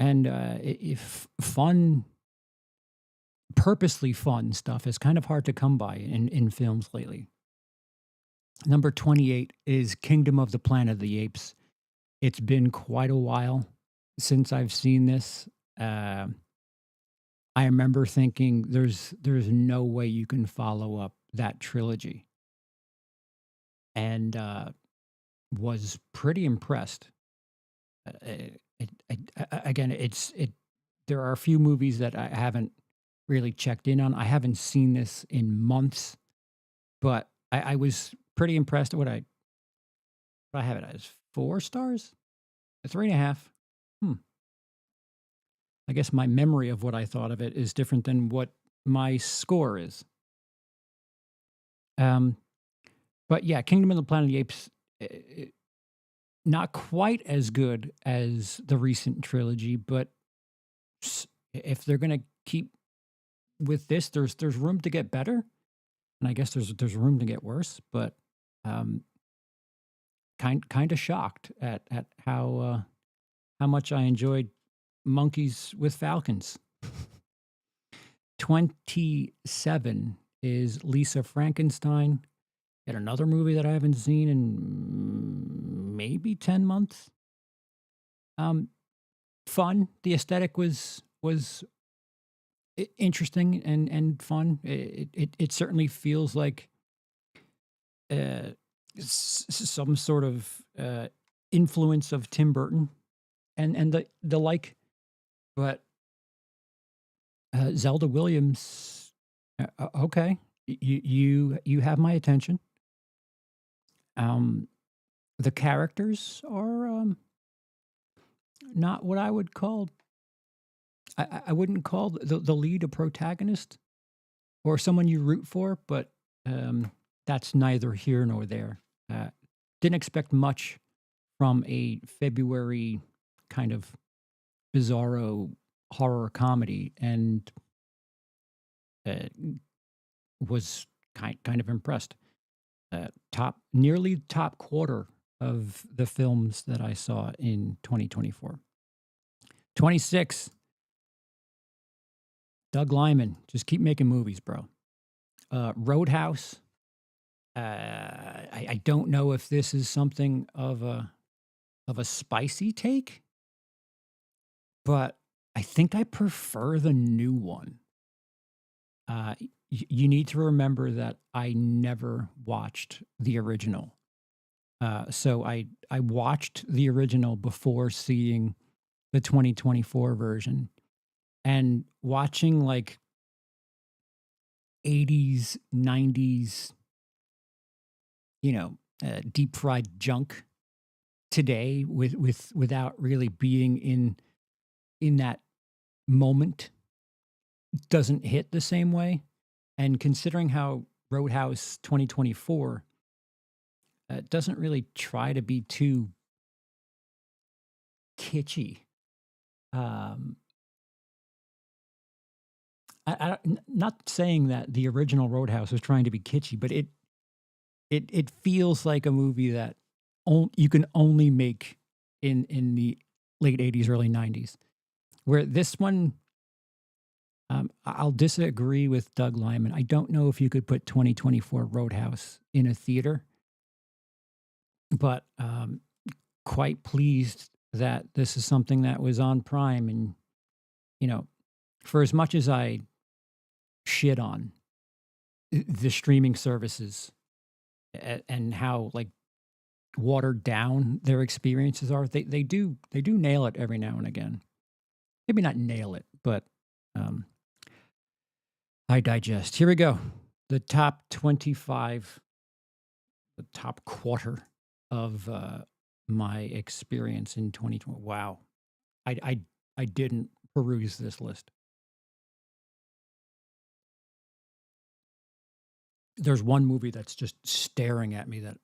and if fun, purposely fun stuff is kind of hard to come by in films lately. Number 28 is Kingdom of the Planet of the Apes. It's been quite a while since I've seen this. Uh, I remember thinking there's no way you can follow up that trilogy, and was pretty impressed. Again, it. There are a few movies that I haven't really checked in on. I haven't seen this in months, but I was pretty impressed. What I have it as 4 stars, a 3.5. Hmm. I guess my memory of what I thought of it is different than what my score is. Um, but yeah, Kingdom of the Planet of the Apes, not quite as good as the recent trilogy, but if they're gonna keep with this, there's room to get better, and I guess there's room to get worse. But um, kind of shocked at how much I enjoyed Monkeys with Falcons. 27 is Lisa Frankenstein. Yet another movie that I haven't seen in maybe 10 months. Um, Fun. The aesthetic was interesting and fun. It certainly feels like some sort of influence of Tim Burton and the like. But Zelda Williams, okay, you have my attention. Um, the characters are not what I would call. I wouldn't call the lead a protagonist or someone you root for, but that's neither here nor there. Didn't expect much from a February kind of bizarro horror comedy, and uh, was kind of impressed. Nearly top quarter of the films that I saw in 2024. 26, Doug Liman. Just keep making movies, bro. Roadhouse. I don't know if this is something of a spicy take, but I think I prefer the new one. You need to remember that I never watched the original. So I watched the original before seeing the 2024 version, and watching like 80s, 90s, deep fried junk today without really being in that moment doesn't hit the same way. And considering how Roadhouse 2024 doesn't really try to be too kitschy. Um, not saying that the original Roadhouse was trying to be kitschy, but it feels like a movie that you can only make in the late 80s, early 90s. Where this one, I'll disagree with Doug Lyman. I don't know if you could put 2024 Roadhouse in a theater, but quite pleased that this is something that was on Prime. And, you know, for as much as I shit on the streaming services and how like watered down their experiences are, they do nail it every now and again. Maybe not nail it, but um, I digest. Here we go. The top 25, the top quarter of my experience in 2020. Wow. I didn't peruse this list. There's one movie that's just staring at me that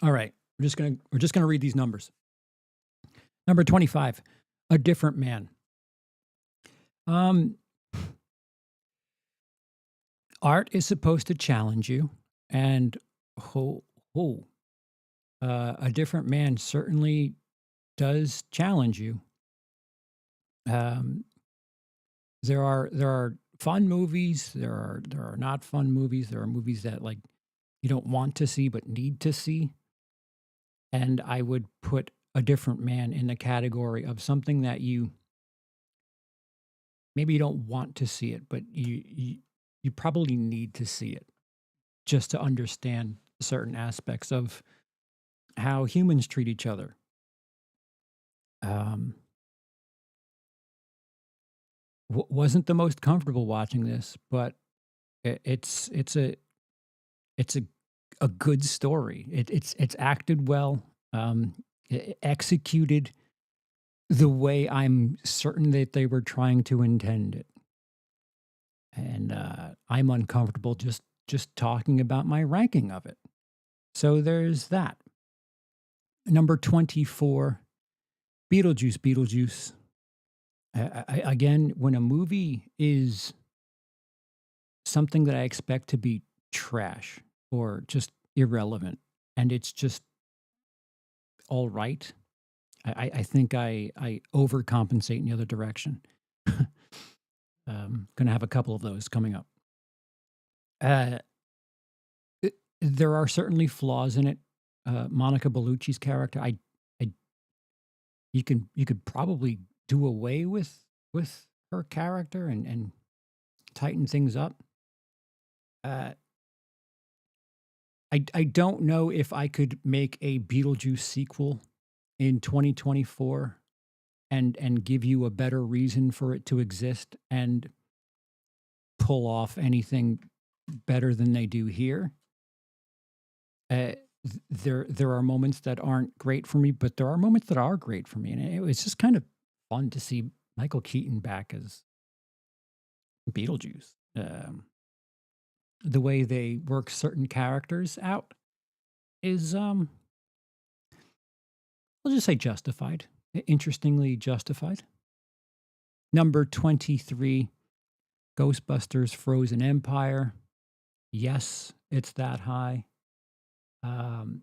all right, we're just gonna read these numbers. Number 25, A Different Man. Um Art is supposed to challenge you, and ho ho A Different Man certainly does challenge you. Um, there are fun movies. There are not fun movies. There are movies that like you don't want to see but need to see. And I would put A Different Man in the category of something that you maybe you don't want to see it, but you probably need to see it just to understand certain aspects of how humans treat each other. Um, wasn't the most comfortable watching this, but it's a good story. It's acted well, executed the way I'm certain that they were trying to intend it, and I'm uncomfortable just talking about my ranking of it. So there's that. Number 24, Beetlejuice. Beetlejuice. Again, when a movie is something that I expect to be trash or just irrelevant, and it's just all right. I think I overcompensate in the other direction. Gonna have a couple of those coming up. Uh, there are certainly flaws in it. Monica Bellucci's character, I you could probably do away with her character and tighten things up. Uh, I don't know if I could make a Beetlejuice sequel in 2024 and give you a better reason for it to exist and pull off anything better than they do here. Uh, there are moments that aren't great for me, but there are moments that are great for me, and it was just kind of fun to see Michael Keaton back as Beetlejuice. The way they work certain characters out is, I'll just say justified, interestingly justified. Number 23, Ghostbusters: Frozen Empire. Yes, it's that high. Um,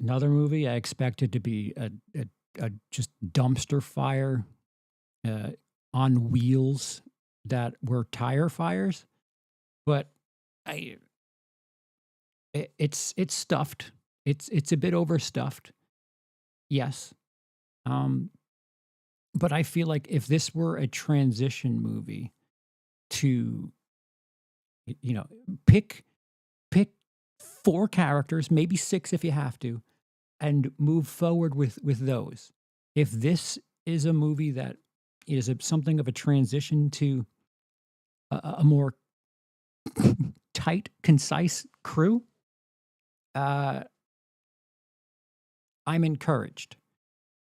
Another movie I expected to be a just dumpster fire uh, on wheels that were tire fires, but I it's stuffed. It's a bit overstuffed. Yes. Um, But I feel like if this were a transition movie to, you know, pick pick 4 characters, maybe 6 if you have to, and move forward with those. If this is a movie that is something of a transition to a more tight, concise crew, uh, I'm encouraged.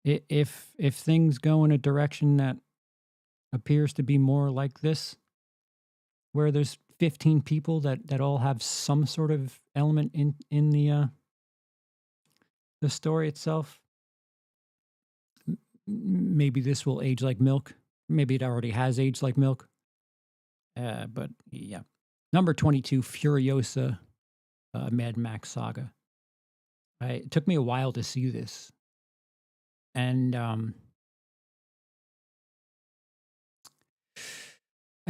If things go in a direction that appears to be more like this, where there's 15 people that all have some sort of element in the story itself, maybe this will age like milk. Maybe it already has aged like milk. But yeah, number 22, Furiosa, Mad Max Saga. It took me a while to see this, and I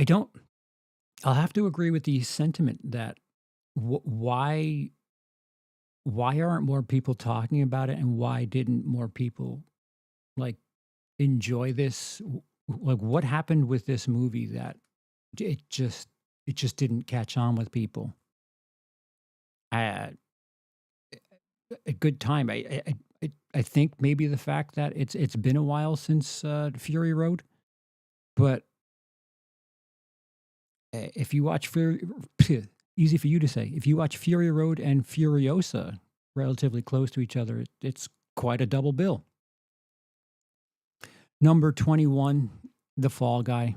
don't. I'll have to agree with the sentiment that why aren't more people talking about it, and why didn't more people like enjoy this? Like, what happened with this movie that it just it just didn't catch on with people? Uh, a good time. I think maybe the fact that it's been a while since Fury Road, but if you watch Fury, easy for you to say, if you watch Fury Road and Furiosa relatively close to each other, it's quite a double bill. Number 21, The Fall Guy,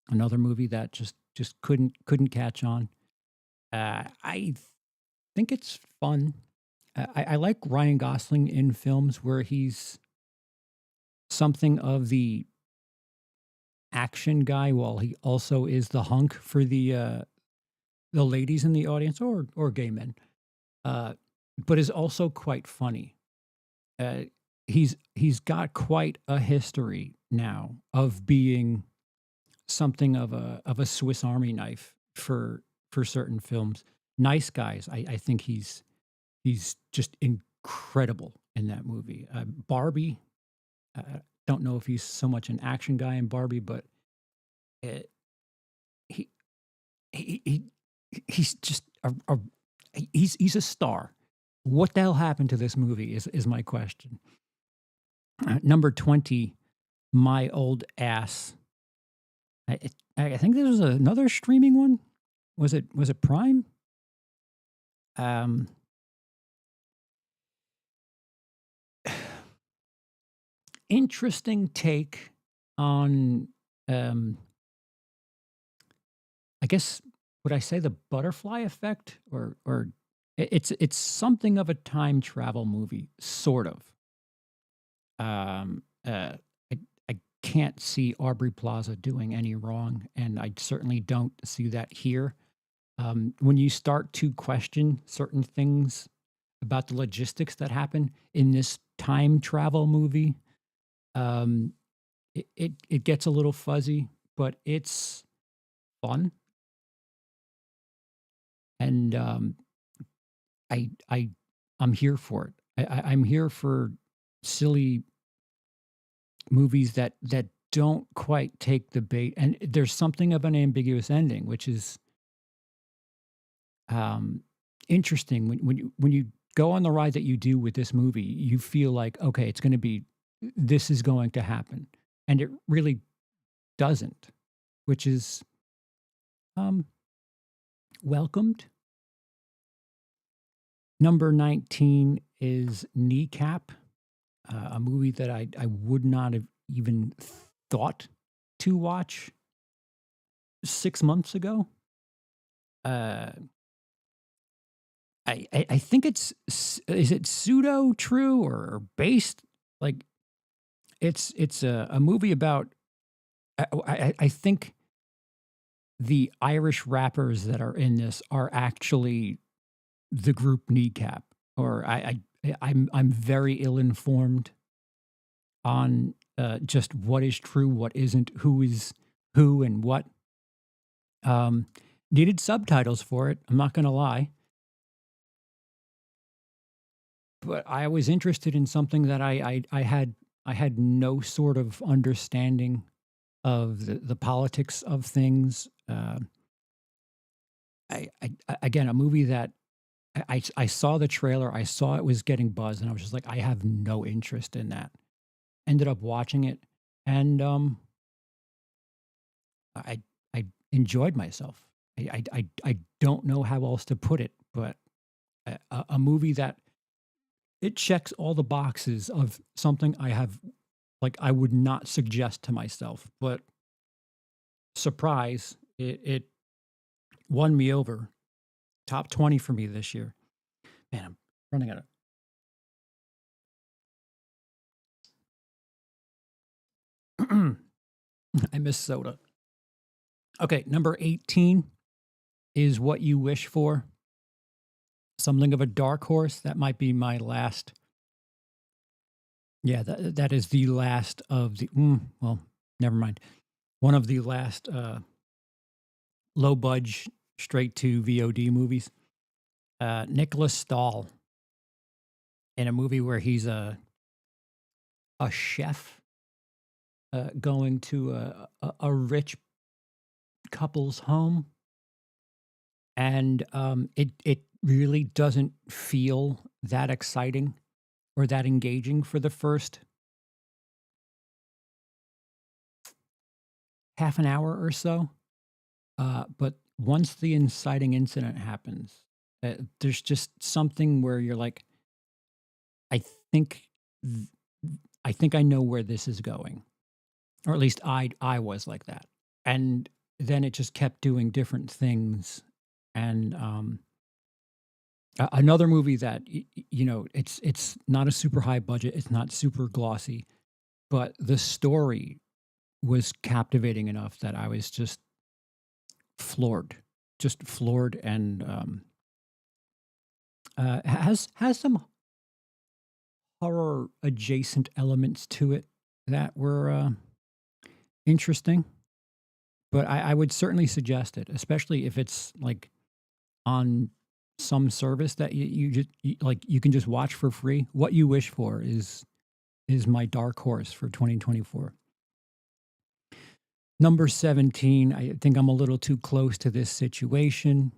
another movie that just couldn't catch on. I think it's fun. I like Ryan Gosling in films where he's something of the action guy while he also is the hunk for the ladies in the audience, or gay men, uh, but is also quite funny. Uh, he's got quite a history now of being something of a Swiss Army knife for certain films. Nice Guys, I think he's just incredible in that movie. Barbie, don't know if he's so much an action guy in Barbie, but it, he he he's just he's a star. What the hell happened to this movie is my question. Number 20, My Old Ass. I think this was another streaming one. Was it Prime? Um, Interesting take on, um, I guess, would I say the butterfly effect, or it's something of a time travel movie, sort of. Um, uh, I I can't see Aubrey Plaza doing any wrong, and I certainly don't see that here. When you start to question certain things about the logistics that happen in this time travel movie, um, it gets a little fuzzy, but it's fun, and I I I'm here for it. I'm here for silly movies that don't quite take the bait, and there's something of an ambiguous ending, which is um, interesting. When you go on the ride that you do with this movie, you feel like, okay, it's going to be this is going to happen, and it really doesn't, which is um, welcomed. Number 19 is Kneecap, a movie that I would not have even thought to watch 6 months ago. Uh, I think is it pseudo true or based? Like, it's a movie about, I think the Irish rappers that are in this are actually the group Kneecap, or I'm very ill informed on just what is true, what isn't, who is who, and what. Um, Needed subtitles for it. I'm not going to lie, but I was interested in something that I had I had no sort of understanding of the politics of things. Again, a movie that I saw the trailer, I saw it was getting buzz, and I was just like, I have no interest in that. Ended up watching it, and I I enjoyed myself. I don't know how else to put it, but a movie that it checks all the boxes of something I have, like, I would not suggest to myself, but surprise, it won me over. Top 20 for me this year. Man, I'm running out of I miss soda. Okay, number 18 is What You Wish For. Something of a dark horse. That might be my last. Yeah, that is the last of the well, never mind. One of the last low budge straight to VOD movies. Nicholas Stahl in a movie where he's a chef going to a rich couple's home, and it really doesn't feel that exciting or that engaging for the first half an hour or so. But once the inciting incident happens, there's just something where you're like, I think, th- I think I know where this is going, or at least I was like that, and then it just kept doing different things, and another movie that it's not a super high budget, it's not super glossy, but the story was captivating enough that I was just floored, and has some horror adjacent elements to it that were interesting. But I would certainly suggest it, especially if it's like on some service that you can just watch for free. What You Wish For is my dark horse for 2024. Number 17, I think I'm a little too close to this situation,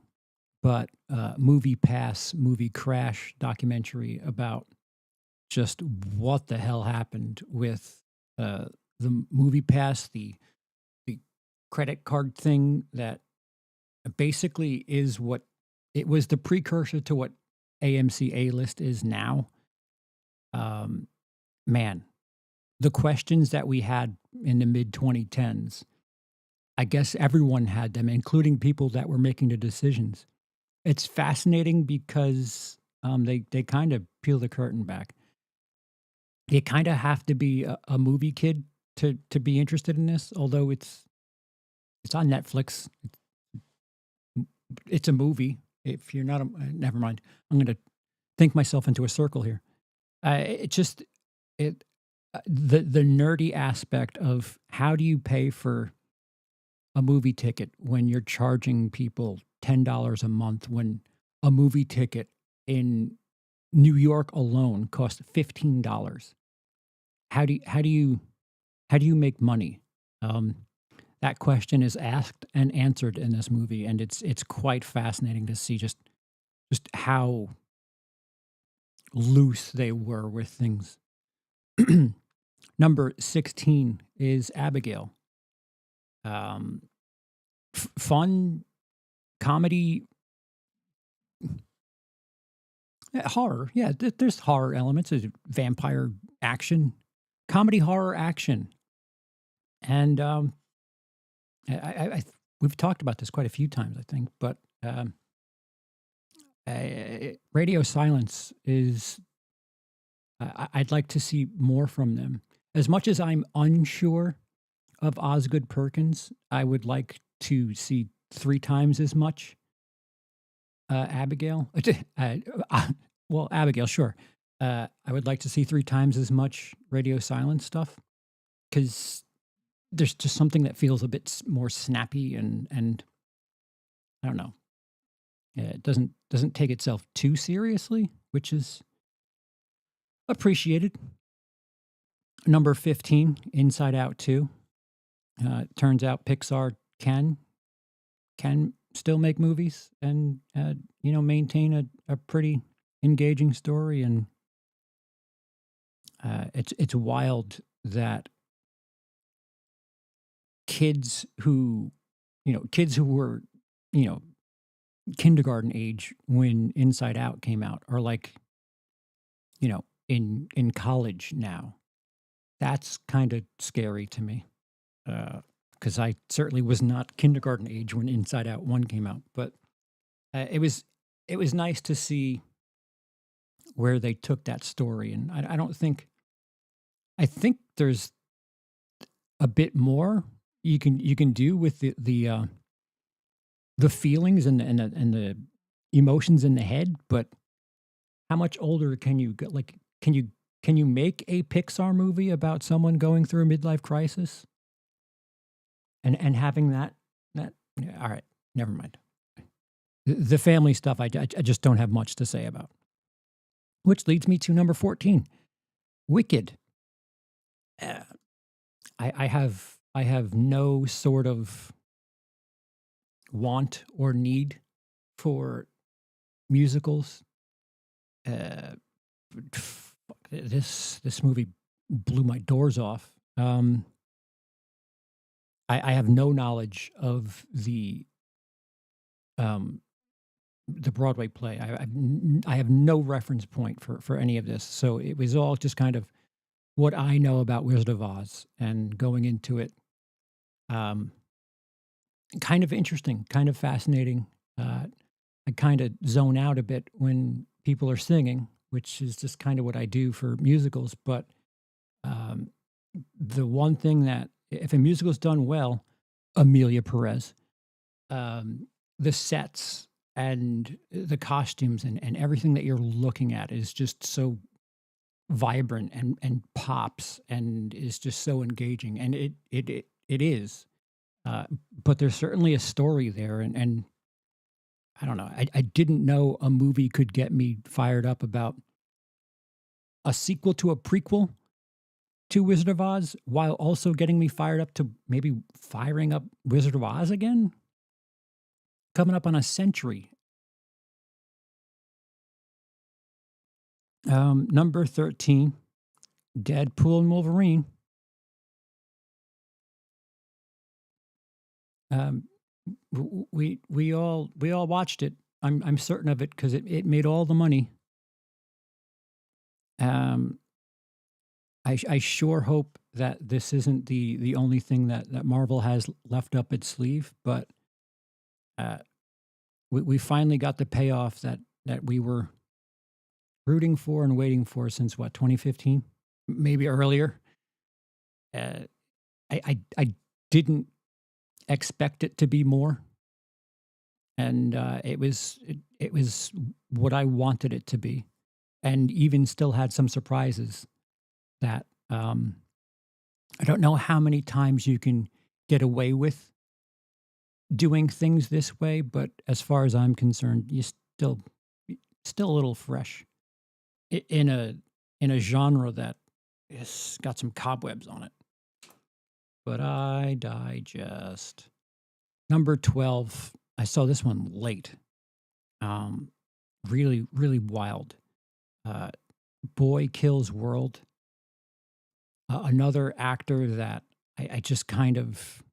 but Movie Pass, Movie Crash documentary about just what the hell happened with the Movie Pass, the credit card thing that basically is what it was, the precursor to what AMC A List is now. Um, Man, the questions that we had in the mid 2010s, I guess everyone had them, including people that were making the decisions. It's fascinating because they kind of peel the curtain back. You kind of have to be a movie kid to be interested in this, although it's on Netflix. It's a movie. If you're not, never mind. I'm going to think myself into a circle here. It just it the nerdy aspect of how do you pay for a movie ticket when you're charging people $10 a month when a movie ticket in New York alone costs $15. How do you make money? Um, that question is asked and answered in this movie, and it's quite fascinating to see just how loose they were with things. Number 16 is Abigail. Um, Fun comedy, horror. Yeah, there's horror elements. There's vampire action, comedy, horror, action, and we've talked about this quite a few times, I think. But Radio Silence is. I'd like to see more from them. As much as I'm unsure of Osgood Perkins, I would like to see 3 times as much Abigail. Well, Abigail, sure. I would like to see 3 times as much Radio Silence stuff because there's just something that feels a bit more snappy, and I don't know. It doesn't take itself too seriously, which is appreciated. Number 15, Inside Out 2. Turns out Pixar can still make movies and, maintain a pretty engaging story, and it's wild that kids who were, you know, kindergarten age when Inside Out came out are like, in college now. That's kinda scary to me, because I certainly was not kindergarten age when Inside Out 1 came out, but, it was nice to see where they took that story, and I don't think I think there's a bit more you can do with the feelings and the emotions in the head, but how much older can you get? Like, can you make a Pixar movie about someone going through a midlife crisis and having that yeah, all right, never mind. The family stuff I just don't have much to say about. Which leads me to number 14, Wicked. Uh, I have no sort of want or need for musicals. Uh, this movie blew my doors off. I have no knowledge of um, the Broadway play. I have no reference point for any of this. So it was all just kind of what I know about Wizard of Oz, and going into it, um, kind of interesting, kind of fascinating. I kind of zone out a bit when people are singing, which is just kind of what I do for musicals. But um, the one thing that, if a musical's done well, Amelia Perez, the sets and the costumes and everything that you're looking at is just so vibrant and pops and is just so engaging, and it is. Uh, but there's certainly a story there, and I don't know. I didn't know a movie could get me fired up about a sequel to a prequel to Wizard of Oz, while also getting me fired up to maybe firing up Wizard of Oz again. Coming up on a century. Number 13, Deadpool and Wolverine. Um, we all watched it. I'm certain of it because it made all the money. Um, I sure hope that this isn't the only thing that Marvel has left up its sleeve, but uh, we finally got the payoff that we were rooting for and waiting for since what, 2015, maybe earlier. Uh, I didn't expect it to be more, and it was what I wanted it to be, and even still had some surprises that I don't know how many times you can get away with doing things this way, but as far as I'm concerned, you still a little fresh in a genre that has got some cobwebs on it. But I digest. Number 12. I saw this one late. Um, really, really wild. Uh, Boy Kills World. Another actor that I just kind of,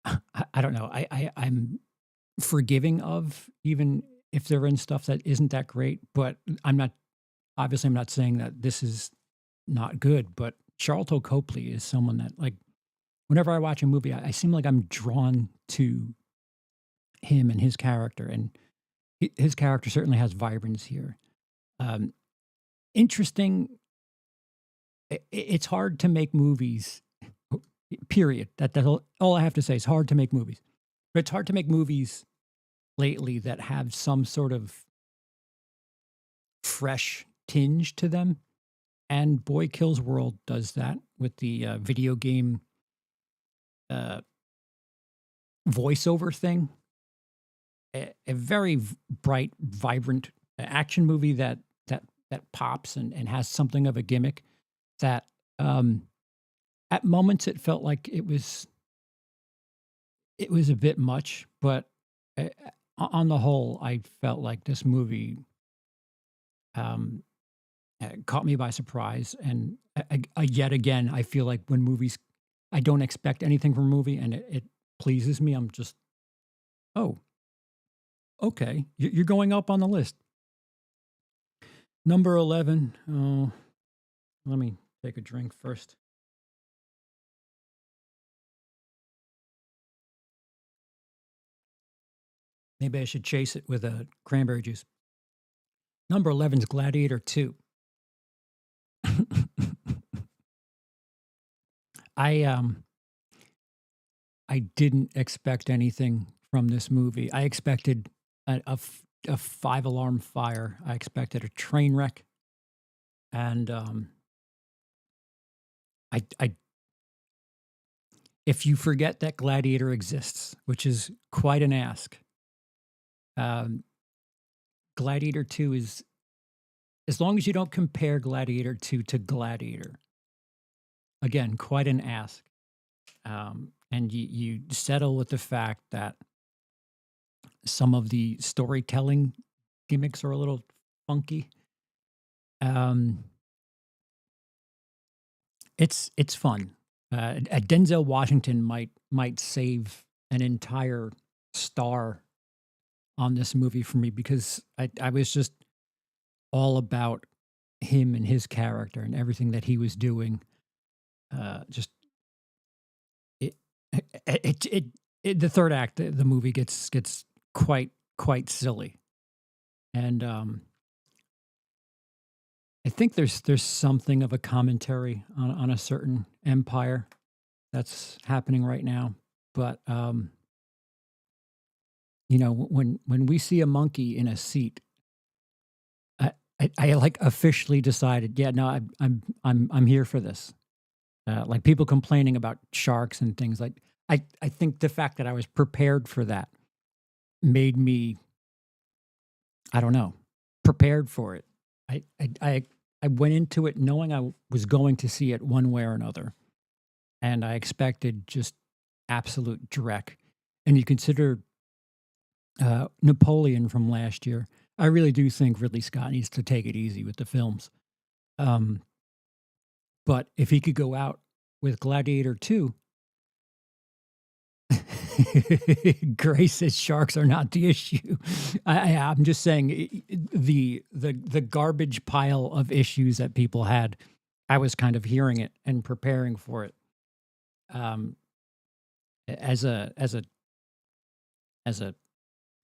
I don't know. I'm forgiving of, even if they're in stuff that isn't that great. But I'm not saying that this is not good. But Charlton Copley is someone that, like, whenever I watch a movie, I seem like I'm drawn to him and his character, and his character certainly has vibrance here. Um, Interesting. It's hard to make movies. Period. That's all I have to say. It's hard to make movies, but it's hard to make movies lately that have some sort of fresh tinge to them. And Boy Kills World does that with the video game uh, voiceover thing. A very bright, vibrant action movie that pops and has something of a gimmick. that um, at moments it felt like it was a bit much, but on the whole, I felt like this movie um, caught me by surprise. And yet again, I feel like when movies, I don't expect anything from a movie, and it pleases me. I'm just, oh, okay, you're going up on the list. Number 11. Oh, let me take a drink first. Maybe I should chase it with a cranberry juice. Number 11 is Gladiator 2. I um I didn't expect anything from this movie. I expected a five alarm fire. I expected a train wreck, and I if you forget that Gladiator exists, which is quite an ask, um, Gladiator 2 is, as long as you don't compare Gladiator 2 to Gladiator, again, quite an ask. And you settle with the fact that some of the storytelling gimmicks are a little funky. Um, it's fun. Denzel Washington might save an entire star on this movie for me, because I was just all about him and his character and everything that he was doing. Just it, it, it, the third act, the movie gets quite silly, and I think there's something of a commentary on a certain empire that's happening right now. But when we see a monkey in a seat, I like officially decided, yeah, no, I'm here for this. Like people complaining about sharks and things, like I think the fact that I was prepared for that made me, I don't know, prepared for it. I I I, I went into it knowing I was going to see it one way or another, and I expected just absolute dreck. And you consider Napoleon from last year. I really do think Ridley Scott needs to take it easy with the films. Um, but if he could go out with Gladiator 2, Grace says sharks are not the issue. I'm just saying, the garbage pile of issues that people had, I was kind of hearing it and preparing for it. Um, as a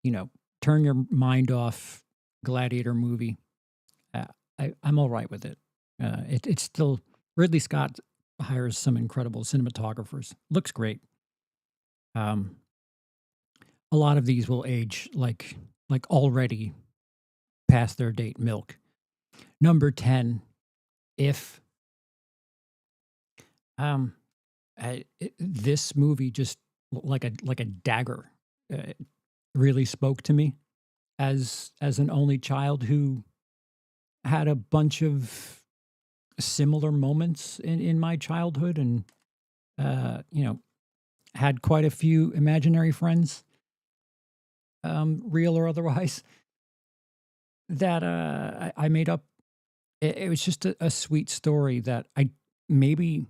you know, turn your mind off gladiator movie. Uh, I'm all right with it. It's still, Ridley Scott hires some incredible cinematographers. Looks great. Um, a lot of these will age like already past their date milk. Number 10, if um this movie just like a dagger, uh, really spoke to me as an only child who had a bunch of similar moments in my childhood, and had quite a few imaginary friends, real or otherwise, that I made up. It was just a sweet story that I, maybe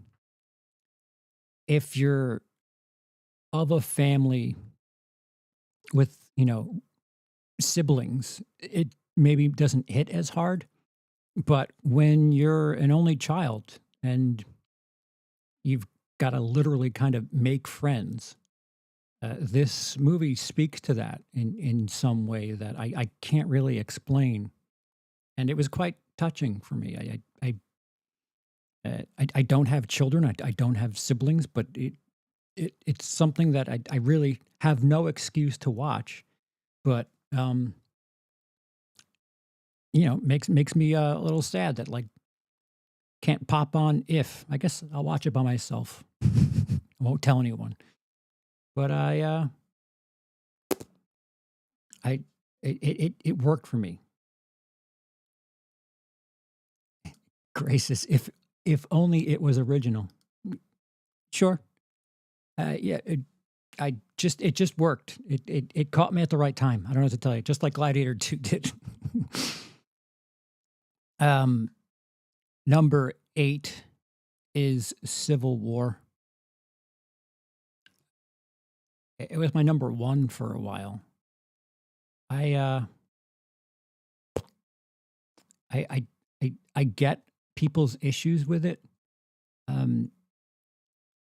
if you're of a family with, siblings, it maybe doesn't hit as hard. But when you're an only child and you've got to literally kind of make friends, this movie speaks to that in some way that I can't really explain, and it was quite touching for me. I don't have children. I don't have siblings, but it's something that I really have no excuse to watch. But makes me a little sad that, like, can't pop on. If I guess I'll watch it by myself. I won't tell anyone. But I it worked for me. Gracious, If only it was original. Sure. Yeah, it just worked. It caught me at the right time. I don't know what to tell you. Just like Gladiator 2 did. um, number 8 is Civil War. It was my number 1 for a while. I I I I get people's issues with it. Um,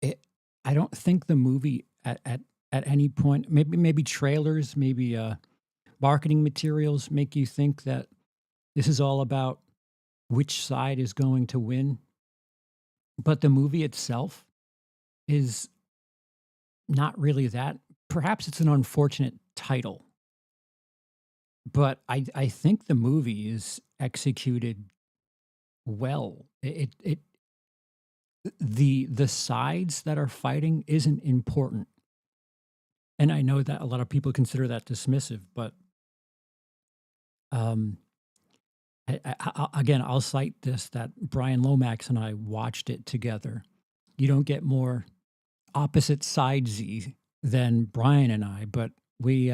it I don't think the movie at any point, maybe trailers, maybe marketing materials make you think that this is all about which side is going to win, but the movie itself is not really that. Perhaps it's an unfortunate title, but I think the movie is executed well. The sides that are fighting isn't important, and I know that a lot of people consider that dismissive, but um, again, I'll cite this that Brian Lomax and I watched it together. You don't get more opposite sidesy than Brian and I, but we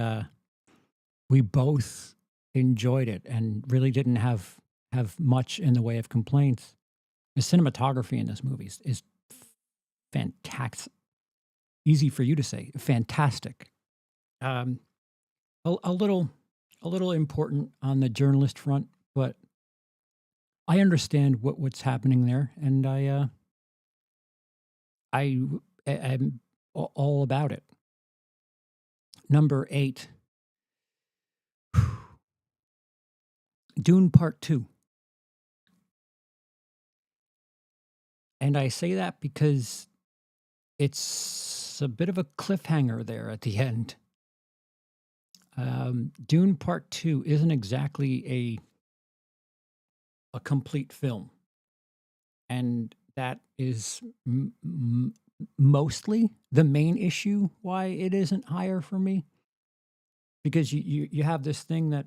both enjoyed it and really didn't have much in the way of complaints. The cinematography in this movie is fantastic. Easy for you to say, fantastic. Um, a little important on the journalist front, but I understand what's happening there, and I am all about it. Number 8, Dune Part 2. And I say that because it's a bit of a cliffhanger there at the end. Dune Part 2 isn't exactly a complete film, and that is mostly the main issue why it isn't higher for me. Because you have this thing that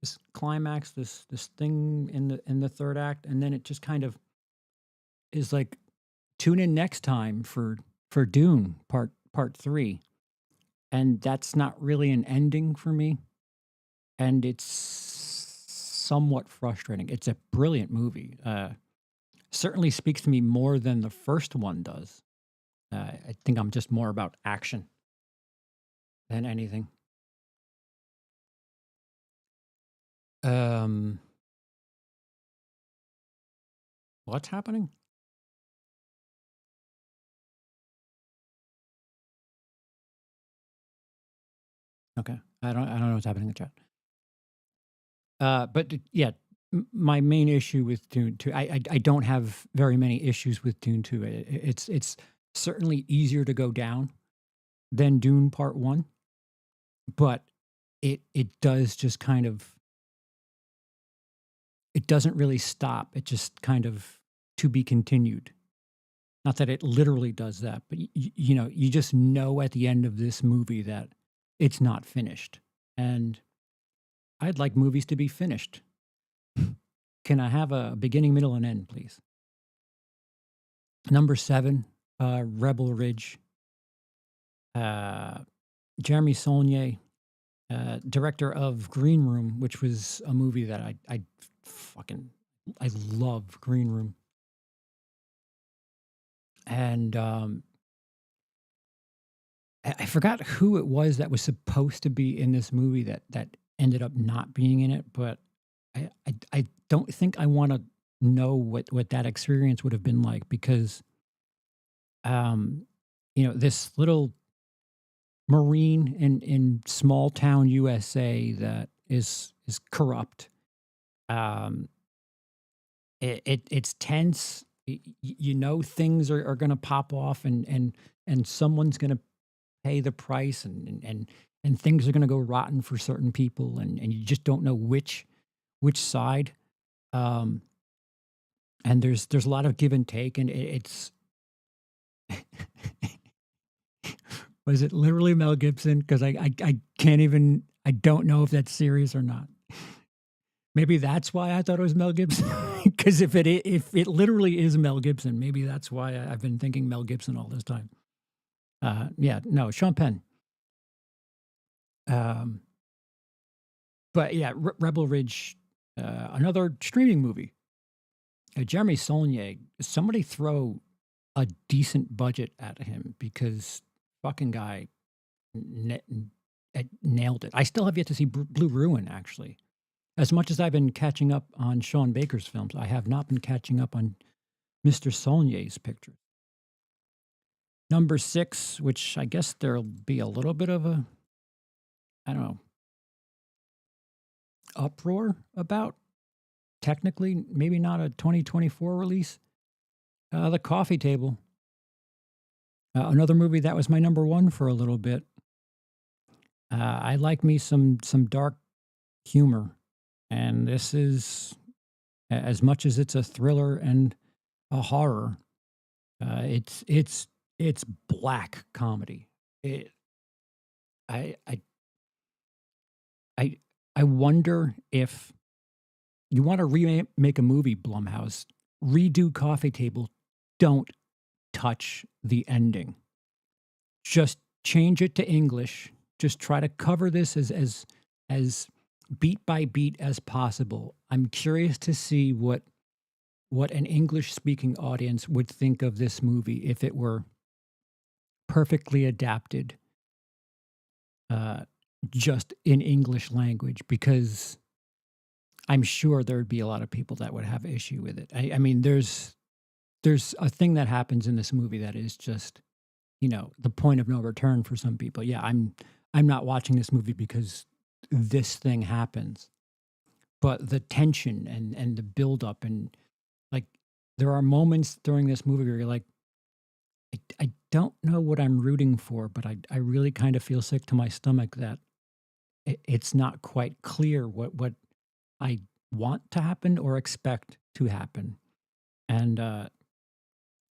this climax, this thing in the third act, and then it just kind of is like, tune in next time for Dune part 3, and that's not really an ending for me, and it's somewhat frustrating. It's a brilliant movie. Certainly speaks to me more than the first one does. I think I'm just more about action than anything. Um, what's happening? Okay, I don't know what's happening in the chat. But yeah, my main issue with Dune 2, I don't have very many issues with Dune 2. It's certainly easier to go down than Dune Part 1, but it does just kind of, it doesn't really stop. It just kind of to be continued. Not that it literally does that, but you know, you just know at the end of this movie that it's not finished. And I'd like movies to be finished. Can I have a beginning, middle, and end, please? Number 7, Rebel Ridge. Jeremy Saulnier, director of Green Room, which was a movie that I love Green Room. And I forgot who it was that was supposed to be in this movie that ended up not being in it, but I don't think I want to know what that experience would have been like, because you know, this little Marine in small town USA that is corrupt. Um, it's tense. You know, things are going to pop off, and someone's going to pay the price, and things are going to go rotten for certain people, and you just don't know which side. Um, and there's a lot of give and take, and it's was it literally Mel Gibson? Because I can't even, I don't know if that's serious or not. Maybe that's why I thought it was Mel Gibson. Because if it literally is Mel Gibson, maybe that's why I've been thinking Mel Gibson all this time. Yeah, no, Sean Penn. Um, but yeah, Rebel Ridge, another streaming movie. Jeremy Saulnier, somebody throw a decent budget at him because fucking guy nailed it. I still have yet to see Blue Ruin, actually. As much as I've been catching up on Sean Baker's films, I have not been catching up on Mr. Saulnier's pictures. Number 6, which I guess there'll be a little bit of a, I don't know, uproar about. Technically, maybe not a 2024 release. The Coffee Table. Another movie that was my number 1 for a little bit. I like me some dark humor, and this is as much as it's a thriller and a horror. It's black comedy. It, I I I I wonder if you want to remake a movie, Blumhouse, redo Coffee Table. Don't touch the ending. Just change it to English. Just try to cover this as beat by beat as possible. I'm curious to see what an English speaking audience would think of this movie if it were perfectly adapted uh, just in English language, because I'm sure there'd be a lot of people that would have issue with it. I mean, there's a thing that happens in this movie that is just, the point of no return for some people. Yeah, I'm not watching this movie because this thing happens, but the tension and the buildup, and like there are moments during this movie where you're like, I don't know what I'm rooting for, but I really kind of feel sick to my stomach that it's not quite clear what I want to happen or expect to happen. And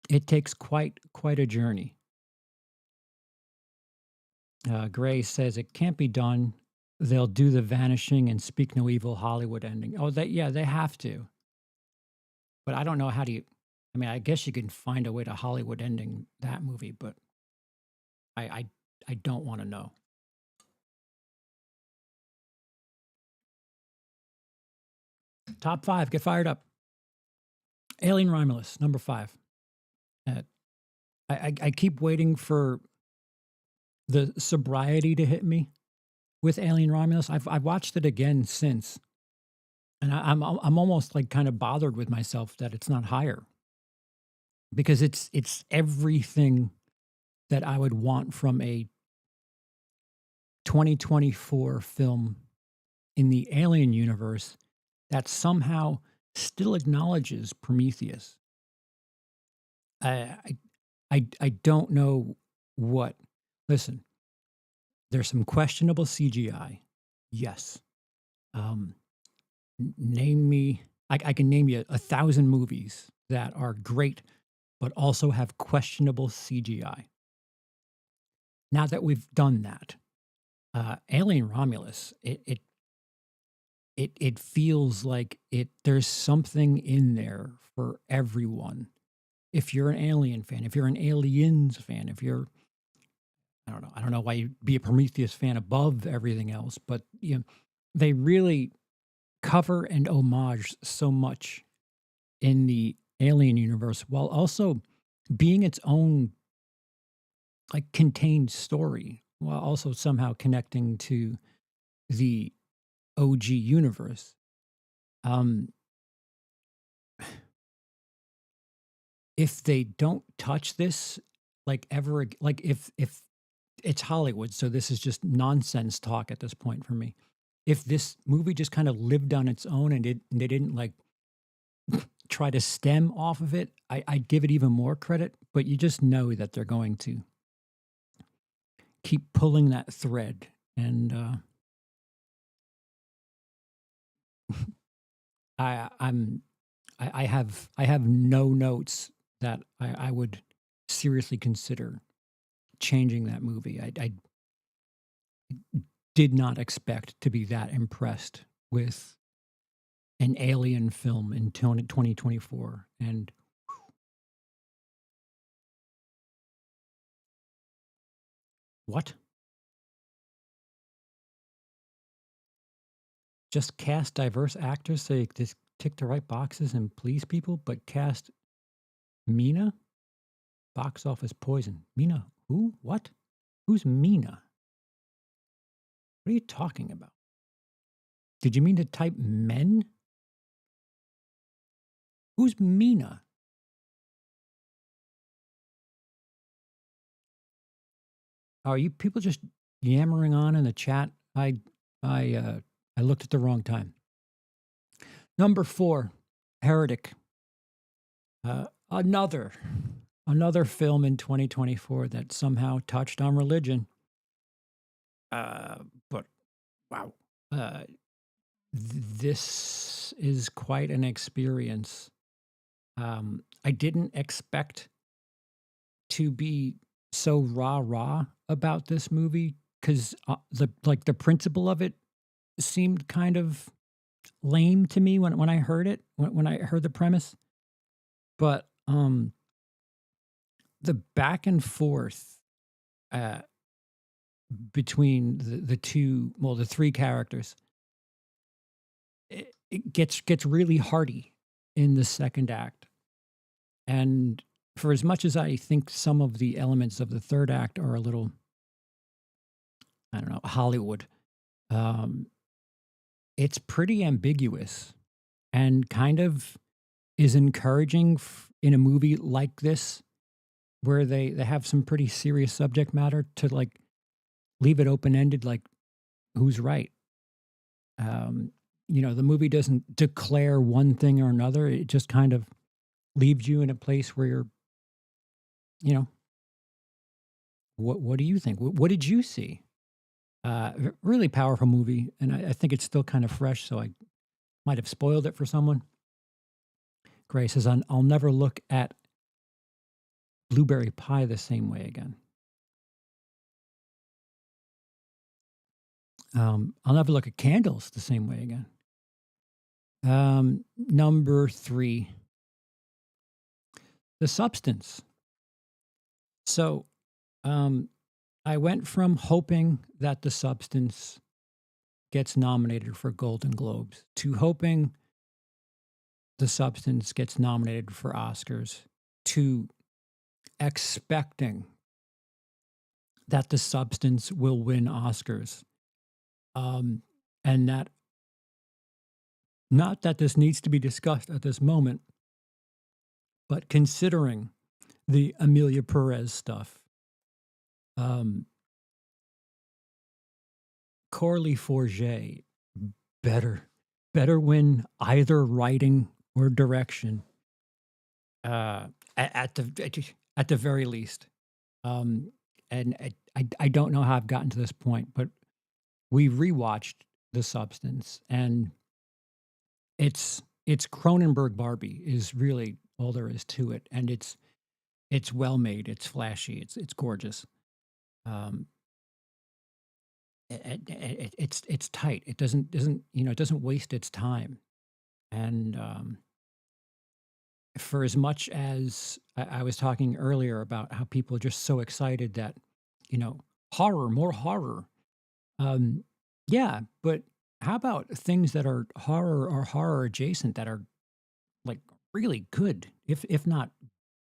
it takes quite a journey. Gray says it can't be done. They'll do the Vanishing and Speak No Evil Hollywood ending. Oh, they have to. But I don't know how do you. I mean, I guess you can find a way to Hollywood ending that movie, but I I, I don't want to know. Top 5, get fired up. Alien Romulus, number 5. Uh, I keep waiting for the sobriety to hit me with Alien Romulus. I've watched it again since, and I'm almost like kind of bothered with myself that it's not higher, because it's everything that I would want from a 2024 film in the Alien universe that somehow still acknowledges Prometheus. I I don't know what. Listen, there's some questionable CGI. Yes. Um, name me. I can name you 1,000 movies that are great, but also have questionable CGI. Now that we've done that, Alien Romulus, it feels like there's something in there for everyone. If you're an Alien fan, if you're an Aliens fan, if you're, I don't know why you'd be a Prometheus fan above everything else, but they really cover and homage so much in the Alien universe while also being its own like contained story, while also somehow connecting to the OG universe. Um, if they don't touch this like ever, like if it's Hollywood, so this is just nonsense talk at this point for me. If this movie just kind of lived on its own and they didn't like try to stem off of it, I'd give it even more credit. But you just know that they're going to keep pulling that thread, and I'm I have no notes that I would seriously consider changing that movie. I did not expect to be that impressed with an alien film in 2024. And what? Just cast diverse actors so you just tick the right boxes and please people, but cast Mina? Box office poison. Mina, who? What? Who's Mina? What are you talking about? Did you mean to type men? Who's Mina? Are you people just yammering on in the chat? I looked at the wrong time. Number 4, Heretic. Another film in 2024 that somehow touched on religion. But wow, this is quite an experience. I didn't expect to be so rah-rah about this movie because the principle of it seemed kind of lame to me when I heard it, when I heard the premise. But the back and forth uh, between the three characters, it gets really hearty in the second act. And for as much as I think some of the elements of the third act are a little, I don't know, Hollywood, um, it's pretty ambiguous and kind of is encouraging in a movie like this, where they have some pretty serious subject matter, to like leave it open ended, like who's right. The movie doesn't declare one thing or another. It just kind of leaves you in a place where you're, you know, what do you think? What did you see? Really powerful movie, and I think it's still kind of fresh, so I might have spoiled it for someone. Gray says, I'll never look at blueberry pie the same way again. I'll never look at candles the same way again. Number 3, The Substance. So, I went from hoping that The Substance gets nominated for Golden Globes to hoping The Substance gets nominated for Oscars to expecting that The Substance will win Oscars. And that, not that this needs to be discussed at this moment, but considering the Amelia Perez stuff, Corley Forget better win either writing or direction, at the very least. And I don't know how I've gotten to this point, but we rewatched The Substance, and it's Cronenberg Barbie is really all there is to it, and it's well made, it's flashy, it's gorgeous. Um, it's tight. It doesn't it doesn't waste its time, and for as much as I was talking earlier about how people are just so excited that horror, more horror. Um, yeah, but how about things that are horror or horror adjacent that are like really good, if not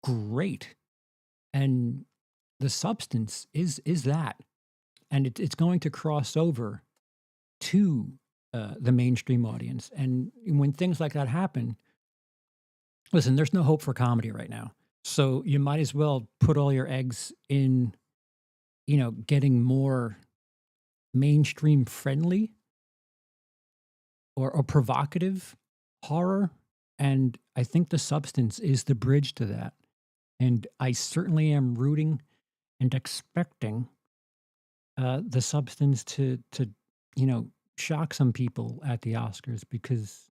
great? And The Substance is that, and it's going to cross over to the mainstream audience. And when things like that happen, listen, there's no hope for comedy right now, so you might as well put all your eggs in, getting more mainstream friendly or provocative horror. And I think The Substance is the bridge to that. And I certainly am rooting and expecting The Substance to shock some people at the Oscars, because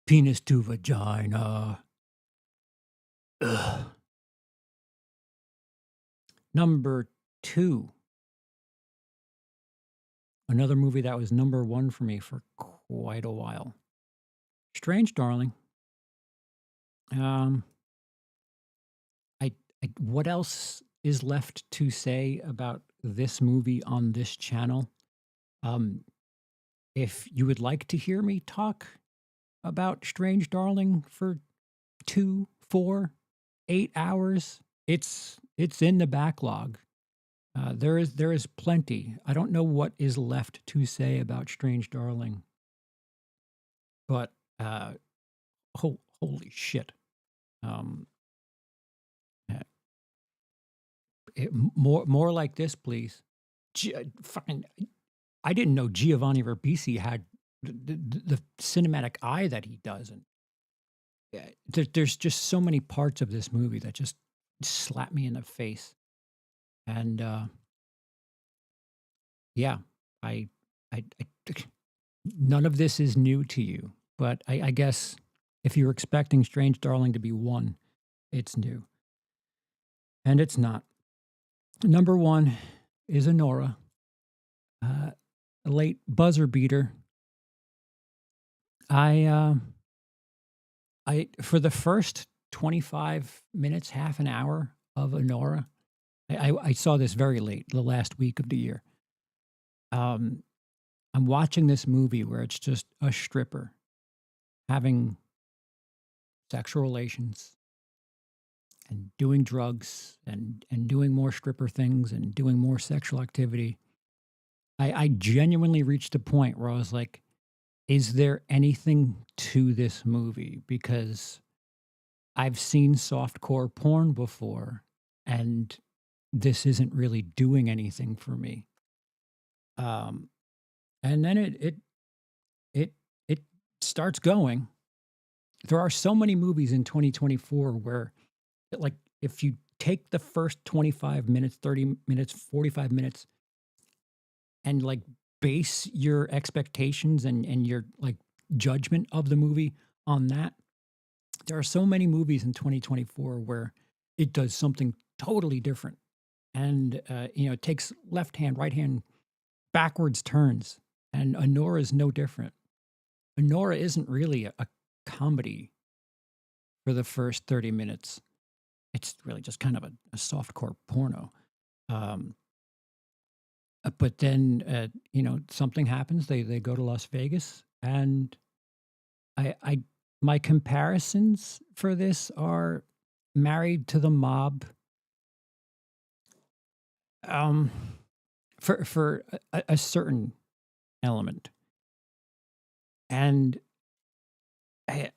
penis to vagina. Ugh. Number 2, another movie that was number 1 for me for quite a while. Strange Darling. Um, I, what else is left to say about this movie on this channel? Um, if you would like to hear me talk about Strange Darling for 2, 4, 8 hours, it's in the backlog. There is plenty. I don't know what is left to say about Strange Darling, but holy shit! Um, uh, more like this, please. Fucking, I didn't know Giovanni Ribisi had the cinematic eye that he does, and there's just so many parts of this movie that just slap me in the face. And yeah, I, I none of this is new to you, but I guess if you're expecting Strange Darling to be one, it's new, and it's not. Number one is Honora, a late buzzer beater. I for the first 25 minutes, half an hour of Honora, I saw this very late, the last week of the year. Um, I'm watching this movie where it's just a stripper having sexual relations and doing drugs and doing more stripper things and doing more sexual activity. I genuinely reached a point where I was like, is there anything to this movie? Because I've seen softcore porn before, and this isn't really doing anything for me. Um, and then it it starts going. There are so many movies in 2024 where, like, if you take the first 25 minutes, 30 minutes, 45 minutes, and like base your expectations and your like judgment of the movie on that, there are so many movies in 2024 where it does something totally different, and it takes left hand, right hand, backwards turns, and Honora is no different. Honora isn't really a comedy for the first 30 minutes. It's really just kind of a softcore porno. Um, but then, something happens. They go to Las Vegas, and I my comparisons for this are Married to the Mob. Um, for a certain element, and I,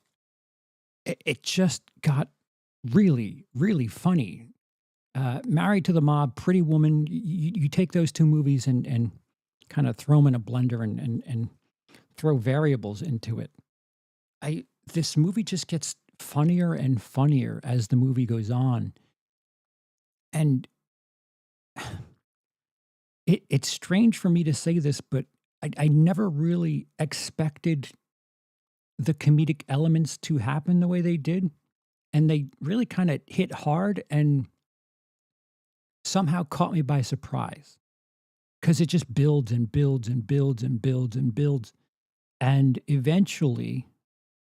it just got really, really funny. Married to the Mob, Pretty Woman. You take those two movies and kind of throw them in a blender and throw variables into it. I This movie just gets funnier and funnier as the movie goes on, and it's strange for me to say this, but I never really expected the comedic elements to happen the way they did, and they really kind of hit hard and somehow caught me by surprise because it just builds and builds and builds and builds and builds, and eventually,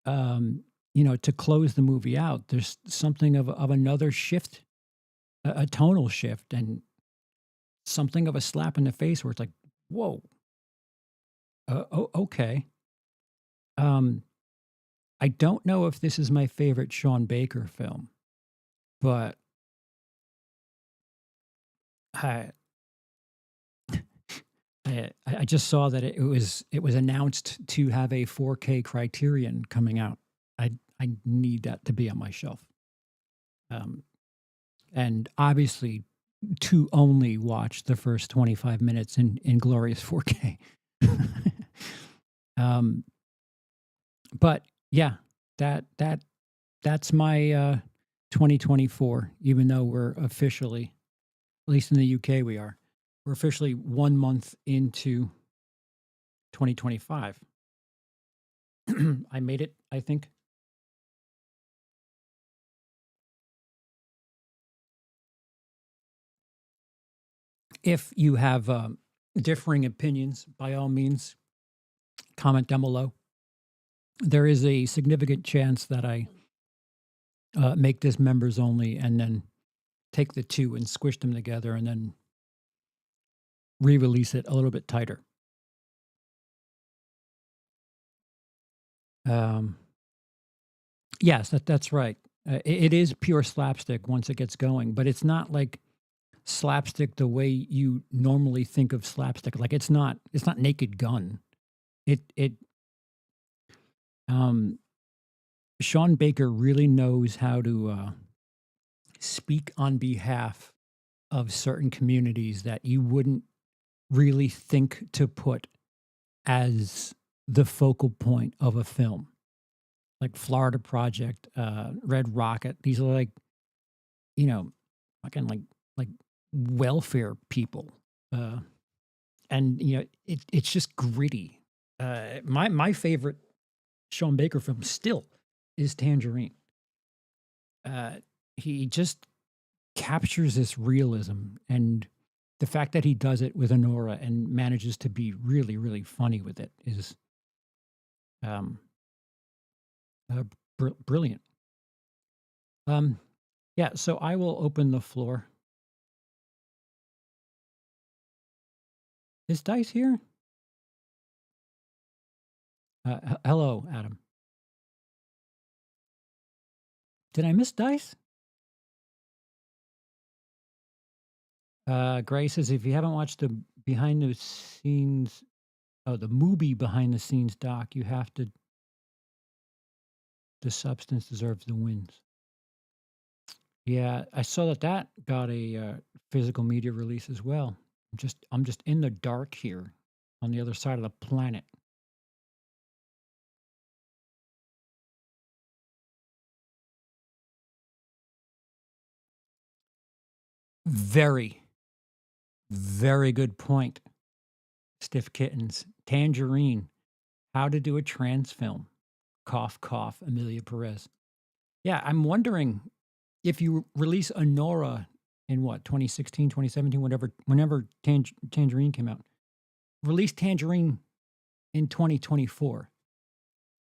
to close the movie out, there's something of another shift, a tonal shift, and something of a slap in the face where it's like, whoa, okay. Um, I don't know if this is my favorite Sean Baker film, but I I just saw that it was announced to have a 4K Criterion coming out. I need that to be on my shelf. Um, and obviously to only watch the first 25 minutes in glorious 4K. um, but yeah, that's my 2024. Even though we're officially, at least in the UK, we're officially 1 month into 2025. I made it, I think. If you have differing opinions, by all means, comment down below. there is a significant chance that I make this members only and then take the two and squish them together and then re-release it a little bit tighter. Um, yes, that's right. It is pure slapstick once it gets going, but it's not like slapstick the way you normally think of slapstick. Like it's not Naked Gun. It um Sean Baker really knows how to speak on behalf of certain communities that you wouldn't really think to put as the focal point of a film, like Florida Project, Red Rocket. These are like, you know, fucking like welfare people, uh, and it's just gritty. My favorite Sean Baker film still is Tangerine. Uh, he just captures this realism, and the fact that he does it with Honora and manages to be really, really funny with it is um, brilliant. Um, yeah, so I will open the floor. Is Dice here? Hello, Adam. Did I miss Dice? Gray says if you haven't watched the behind the scenes, the movie behind the scenes doc, you have to. The substance deserves the wins. Yeah, I saw that got a physical media release as well. I'm just in the dark here, on the other side of the planet. Very, very good point. Stiff Kittens, Tangerine, How to Do a Trans Film, cough cough, Amelia Perez. Yeah, I'm wondering if you release Honora in what 2016, 2017, whenever Tangerine came out, release Tangerine in 2024,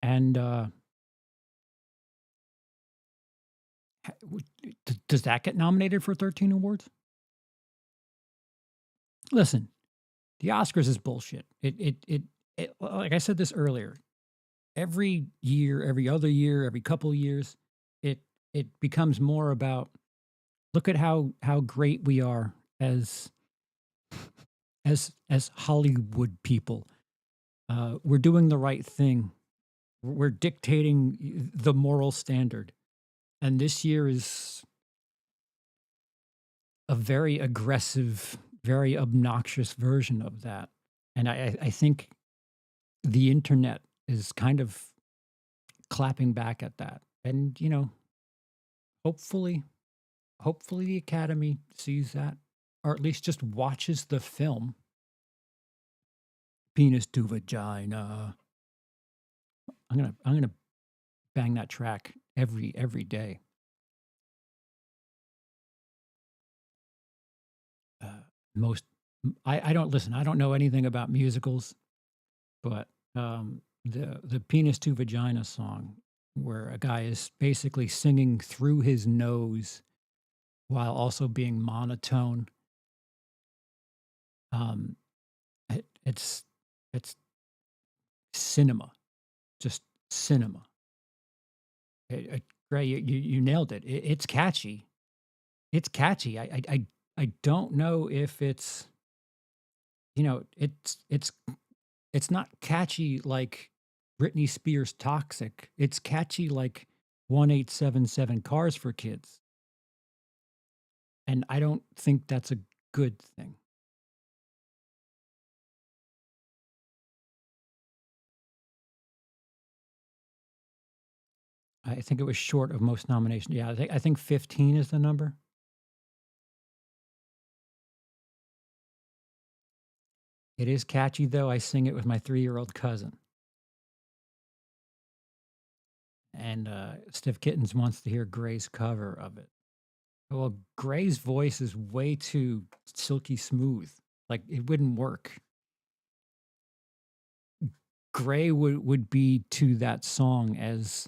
and does that get nominated for 13 awards? Listen, the Oscars is bullshit. It like I said this earlier. Every year, every other year, every couple years, it it becomes more about look at how great we are as as Hollywood people. We're doing the right thing. We're dictating the moral standard, and this year is a very aggressive, very obnoxious version of that. And I think the internet is kind of clapping back at that. And, hopefully, hopefully the Academy sees that, or at least just watches the film Penis to Vagina. I'm gonna bang that track every day. Most I don't listen. I don't know anything about musicals, but the Penis to Vagina song, where a guy is basically singing through his nose while also being monotone. Um, it's cinema, just cinema. Gray, you nailed it. It's catchy. It's catchy. I don't know if it's it's not catchy like Britney Spears' "Toxic." It's catchy like 1877 Cars for Kids, and I don't think that's a good thing. I think it was short of most nominations. Yeah, I think 15 is the number. It is catchy though. I sing it with my 3-year-old cousin. And Stiff Kittens wants to hear Gray's cover of it. Well, Gray's voice is way too silky smooth. Like it wouldn't work. Gray would be to that song as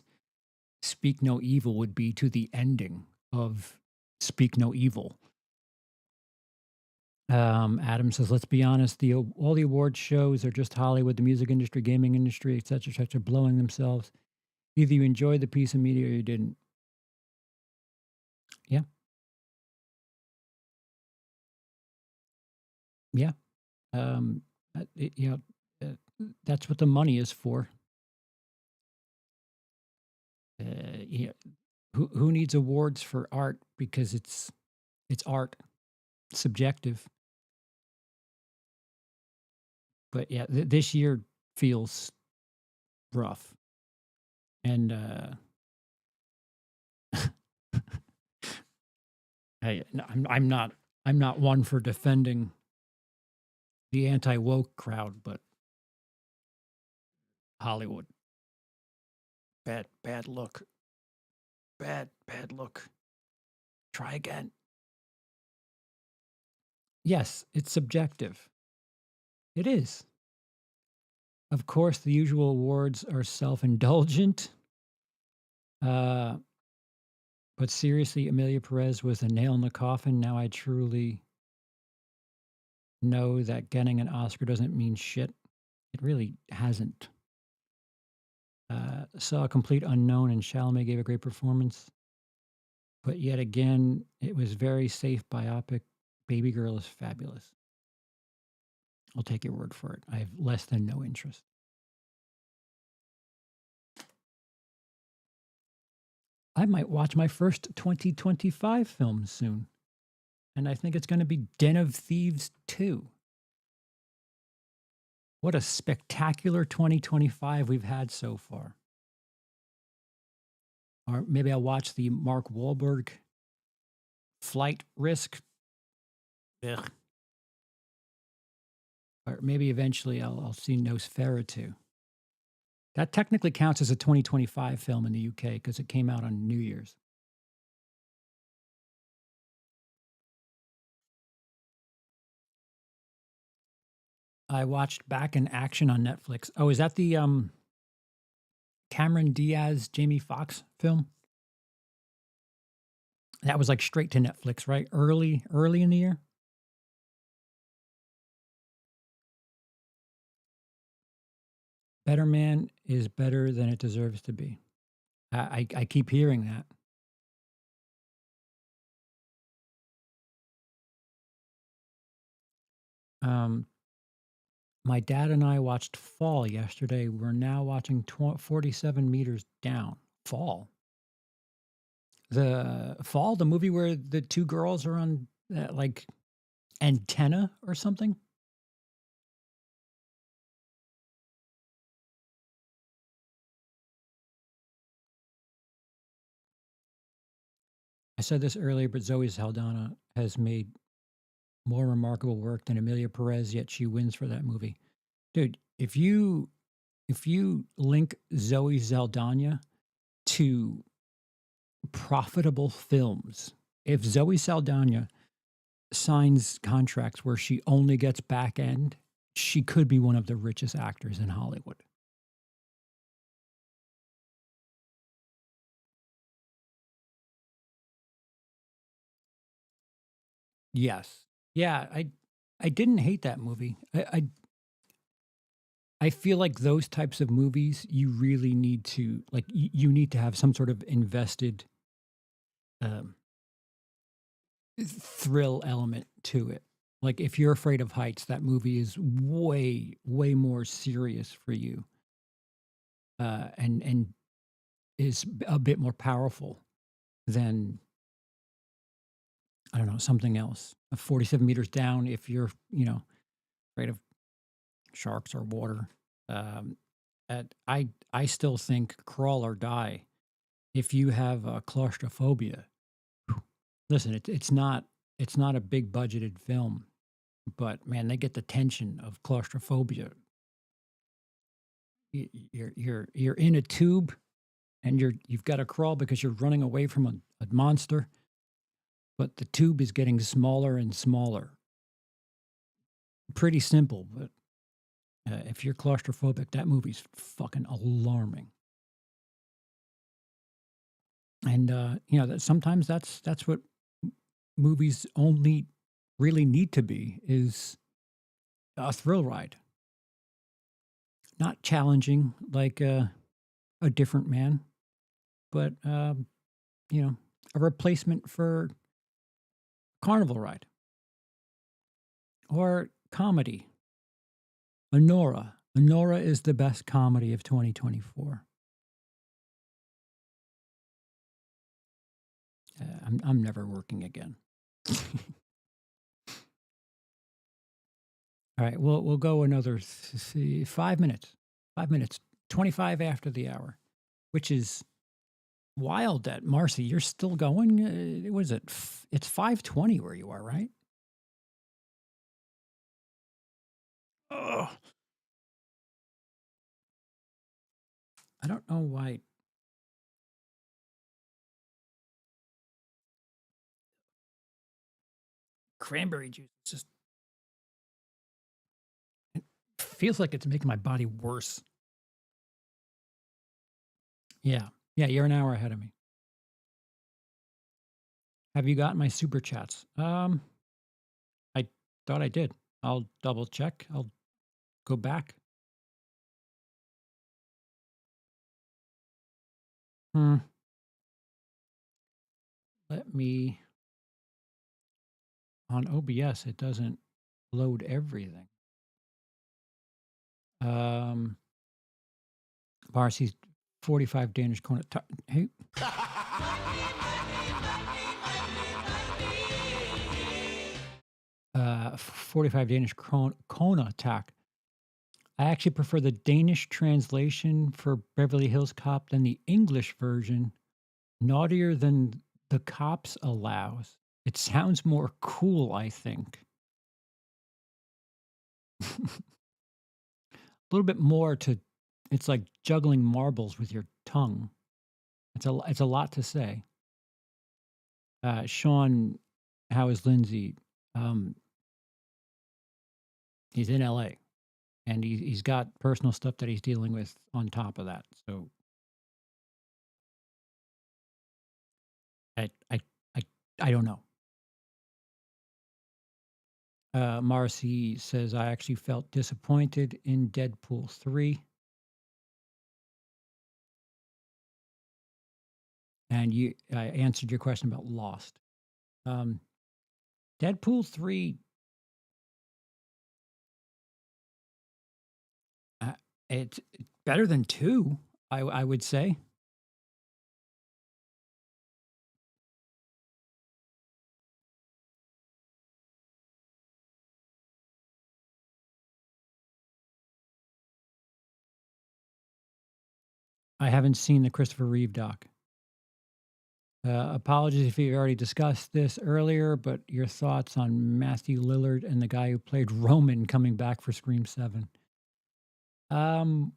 Speak No Evil would be to the ending of Speak No Evil. Adam says, let's be honest, all the award shows are just Hollywood, the music industry, gaming industry, et cetera, blowing themselves. Either you enjoyed the piece of media or you didn't. Yeah. Yeah. You know, that's what the money is for. Yeah. Who needs awards for art because it's art, subjective. But yeah, this year feels rough, and hey, I'm not one for defending the anti woke crowd, but Hollywood, bad look, bad look. Try again. Yes, it's subjective. It is. Of course, the usual awards are self indulgent. Uh, but seriously, Amelia Perez was a nail in the coffin. Now I truly know that getting an Oscar doesn't mean shit. It really hasn't. Saw a complete unknown, and Chalamet gave a great performance. But yet again, it was very safe biopic. Baby Girl is fabulous. I'll take your word for it. I have less than no interest. I might watch my first 2025 film soon. And I think it's going to be Den of Thieves 2. What a spectacular 2025 we've had so far. Or maybe I'll watch the Mark Wahlberg Flight Risk. Ugh. Or maybe eventually I'll see Nosferatu. That technically counts as a 2025 film in the UK because it came out on New Year's. I watched Back in Action on Netflix. Oh, is that the Cameron Diaz, Jamie Foxx film? That was like straight to Netflix, right? Early in the year. Better Man is better than it deserves to be. I keep hearing that. Um, my dad and I watched Fall yesterday. We're now watching 47 meters down. Fall. The Fall, the movie where the two girls are on like antenna or something. I said this earlier, but Zoe Saldana has made more remarkable work than Amelia Perez, yet she wins for that movie. Dude, if you link Zoe Saldana to profitable films, if Zoe Saldana signs contracts where she only gets back end, she could be one of the richest actors in Hollywood. Yes. Yeah, I didn't hate that movie. I feel like those types of movies you really need to like you need to have some sort of invested um thrill element to it. Like if you're afraid of heights, that movie is way more serious for you. And is a bit more powerful than I don't know, something else. 47 meters down if you're, afraid of sharks or water. Um I still think Crawl or Die if you have claustrophobia. Listen, it's not a big budgeted film, but man, they get the tension of claustrophobia. You're in a tube and you've got to crawl because you're running away from a monster, but the tube is getting smaller and smaller. Pretty simple, but If you're claustrophobic, that movie's fucking alarming. And that sometimes that's what movies only really need to be is a thrill ride, not challenging like a different man, but you know, a replacement for carnival ride or comedy. Honora. Honora is the best comedy of 2024. I'm never working again. All right, we'll go another 5 minutes. 5 minutes. 25 after the hour, which is wild. That Marcy, you're still going. What is it? It's 5:20 where you are, right? Oh, I don't know why. Cranberry juice just it feels like it's making my body worse. Yeah, yeah, you're an hour ahead of me. Have you got my super chats? I thought I did. I'll double check. I'll go back. Hmm. Let me on OBS. It doesn't load everything. Um, Marcy's 45 Danish krone. Hey, 45 Danish krone attack. I actually prefer the Danish translation for Beverly Hills Cop than the English version. Naughtier than the cops allows. It sounds more cool, I think. A little bit more to it's like juggling marbles with your tongue. It's a lot to say. Sean, how is Lindsay? Um, he's in LA and he's got personal stuff that he's dealing with on top of that. So I I I, I don't know. Marcy says I actually felt disappointed in Deadpool 3. And I answered your question about Lost. Um, Deadpool 3, uh, it's better than 2, I would say. I haven't seen the Christopher Reeve doc. Apologies if you already discussed this earlier, but your thoughts on Matthew Lillard and the guy who played Roman coming back for Scream 7? Um,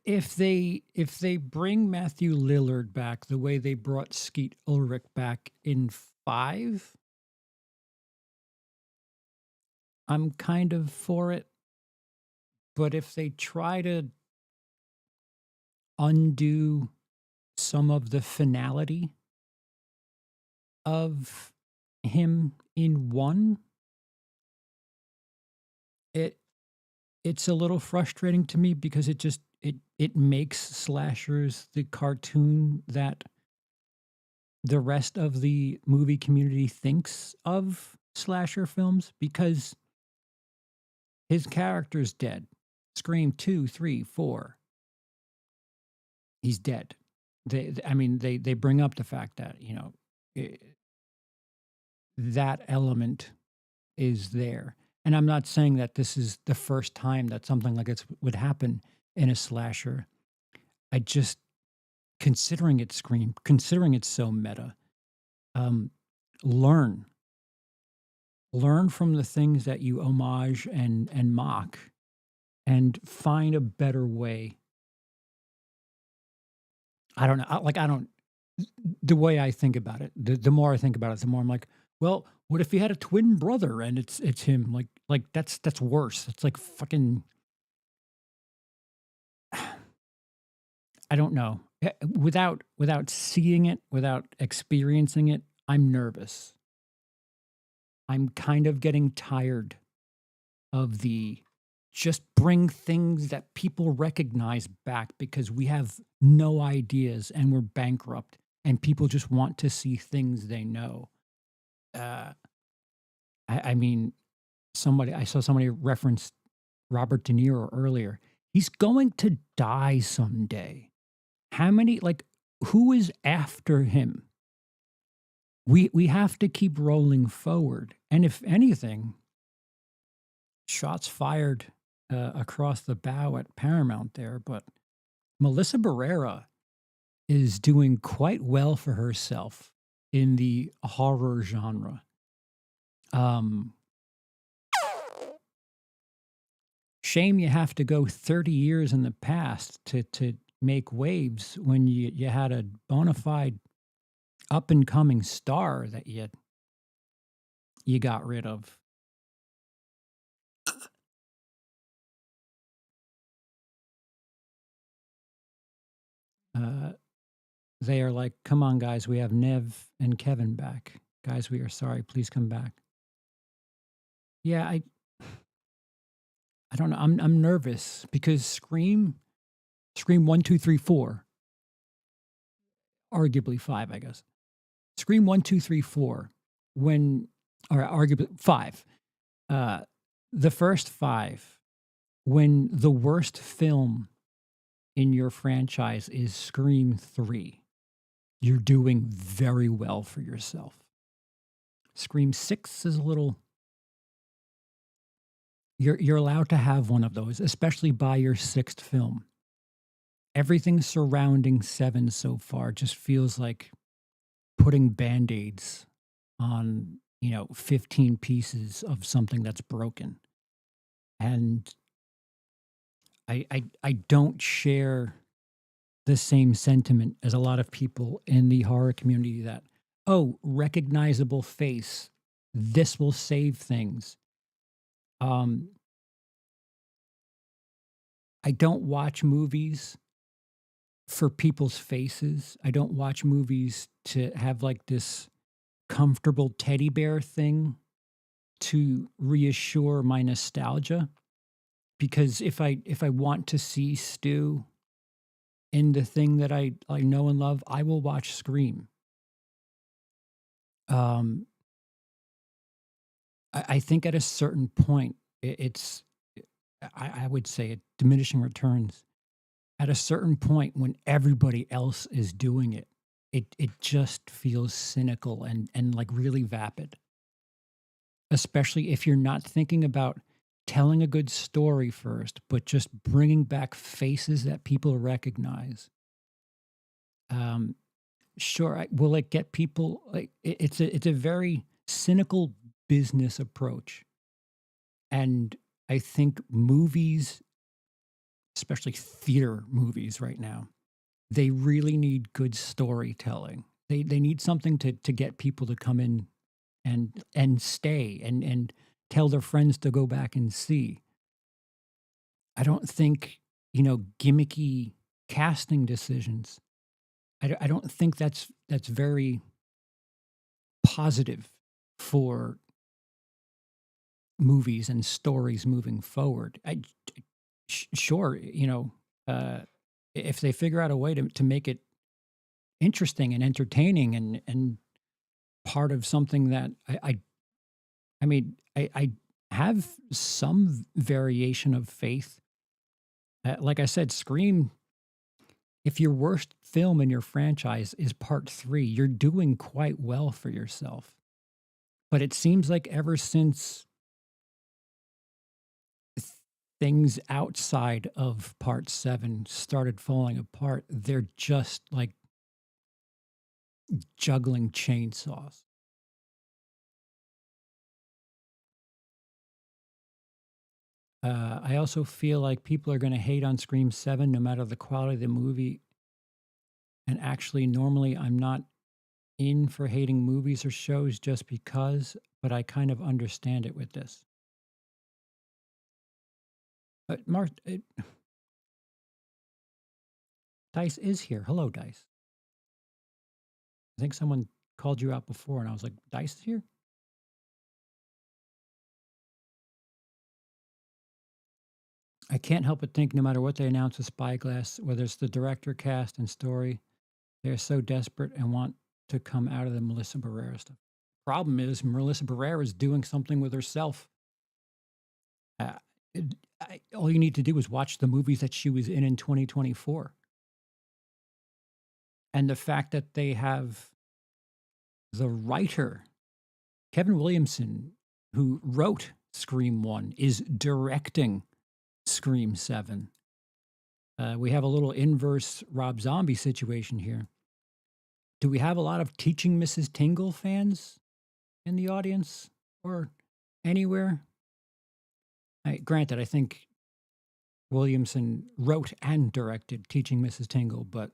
if they bring Matthew Lillard back the way they brought Skeet Ulrich back in 5, I'm kind of for it. But if they try to undo some of the finality of him in 1, it it's a little frustrating to me because it makes slashers the cartoon that the rest of the movie community thinks of slasher films because his character's dead. Scream 2, 3, 4. He's dead. I mean, they bring up the fact that, I that element is there. And I'm not saying that this is the first time that something like this would happen in a slasher. I just considering it Scream, considering it's so meta, um, learn. Learn from the things that you homage and mock and find a better way. I don't know. I don't. The way I think about it, the more I think about it, the more I'm like, well, what if he had a twin brother and it's him? That's worse. It's like fucking I don't know. Without seeing it, without experiencing it, I'm nervous. I'm kind of getting tired of the just bring things that people recognize back because we have no ideas and we're bankrupt and people just want to see things they know. Uh, I mean, I saw somebody reference Robert De Niro earlier. He's going to die someday. How many who is after him? We have to keep rolling forward. And if anything, shots fired across the bow at Paramount there, but Melissa Barrera is doing quite well for herself in the horror genre. Um, Shame you have to go 30 years in the past to make waves when you had a bona fide up and coming star that you got rid of. Uh, they are like, come on, guys, we have Nev and Kevin back. Guys, we are sorry. Please come back. Yeah, I don't know. I'm nervous because Scream 1, 2, 3, 4, arguably 5, I guess. Scream 1, 2, 3, 4, when or arguably 5. Uh, the first 5, when the worst film in your franchise is Scream 3, you're doing very well for yourself. Scream 6 is a little you're allowed to have one of those, especially by your 6th film. Everything surrounding 7 so far just feels like putting band-aids on, 15 pieces of something that's broken. And I don't share the same sentiment as a lot of people in the horror community that, oh, recognizable face, this will save things. Um, I don't watch movies for people's faces. I don't watch movies to have like this comfortable teddy bear thing to reassure my nostalgia. Because if I want to see Stu in the thing that I know and love, I will watch Scream. Um, I think at a certain point, it's I would say it diminishing returns. At a certain point, when everybody else is doing it, it just feels cynical and like really vapid. Especially if you're not thinking about telling a good story first, but just bringing back faces that people recognize. Um, sure, will it get people like it's a very cynical business approach, and I think movies, especially theater movies right now, they really need good storytelling. They need something to get people to come in and stay and tell their friends to go back and see. I don't think, gimmicky casting decisions. I don't think that's very positive for movies and stories moving forward. Sure, if they figure out a way to make it interesting and entertaining and part of something that I mean, I have some variation of faith. Like I said, Scream, if your worst film in your franchise is part 3, you're doing quite well for yourself. But it seems like ever since th- things outside of part 7 started falling apart, they're just like juggling chainsaws. I also feel like people are going to hate on Scream 7 no matter the quality of the movie. And actually, normally I'm not in for hating movies or shows just because, but I kind of understand it with this. But Mark, Dice is here. Hello, Dice. I think someone called you out before, and I was like, Dice is here? I can't help but think no matter what they announce with Spyglass, whether it's the director, cast, and story, they're so desperate and want to come out of the Melissa Barrera stuff. Problem is, Melissa Barrera is doing something with herself. Uh, all you need to do is watch the movies that she was in 2024. And the fact that they have the writer, Kevin Williamson, who wrote Scream 1, is directing Scream 7. We have a little inverse Rob Zombie situation here. Do we have a lot of Teaching Mrs. Tingle fans in the audience or anywhere? Granted, I think Williamson wrote and directed Teaching Mrs. Tingle, but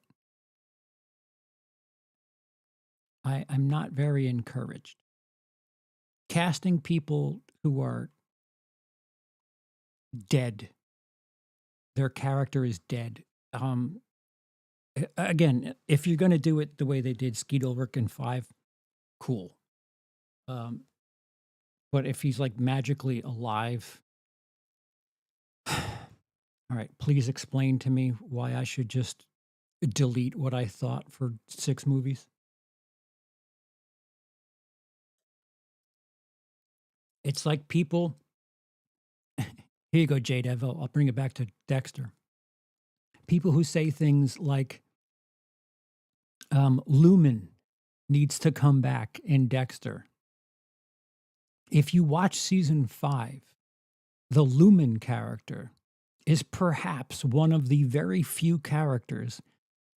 I'm not very encouraged. Casting people who are dead, their character is dead. Again, if you're going to do it the way they did Skeet Ulrich in 5, cool. But if he's like magically alive, all right, please explain to me why I should just delete what I thought for 6 movies. It's like people. Here you go, J Dev. I'll bring it back to Dexter. People who say things like Lumen needs to come back in Dexter. If you watch season 5, the Lumen character is perhaps one of the very few characters